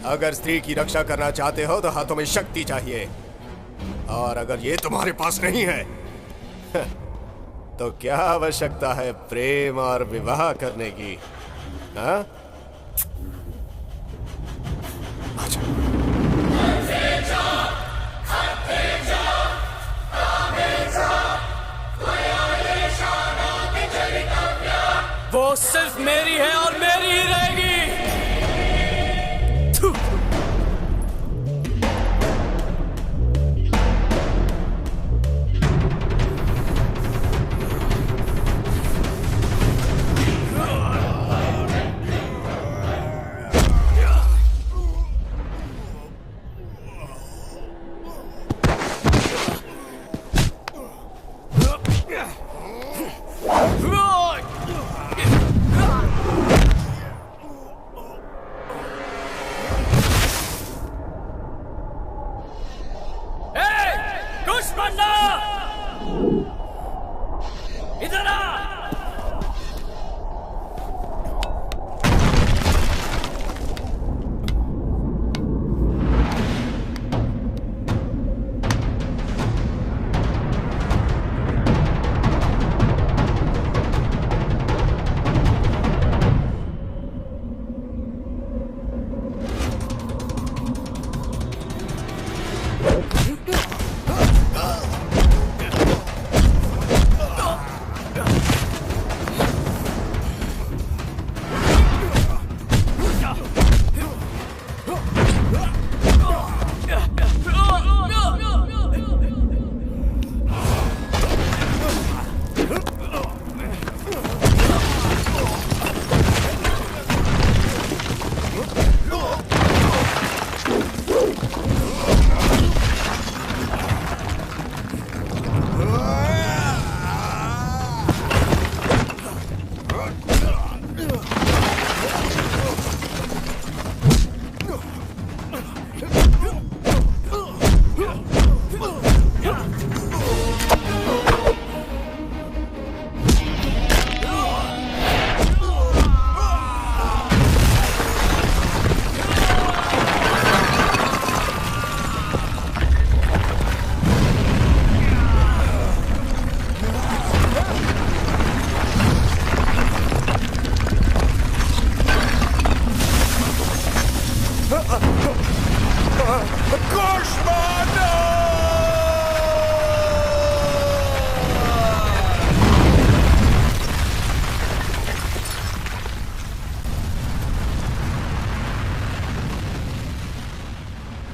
अगर स्त्री की रक्षा करना चाहते हो तो हाथों में शक्ति चाहिए, और अगर ये तुम्हारे पास नहीं है तो क्या आवश्यकता है प्रेम और विवाह करने की? हाँ? वो सिर्फ मेरी है और मेरी ही रहेगी। इधर आ।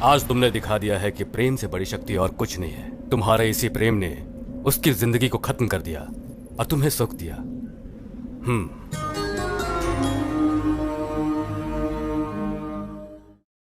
आज तुमने दिखा दिया है कि प्रेम से बड़ी शक्ति और कुछ नहीं है। तुम्हारे इसी प्रेम ने उसकी जिंदगी को खत्म कर दिया और तुम्हें सुख दिया।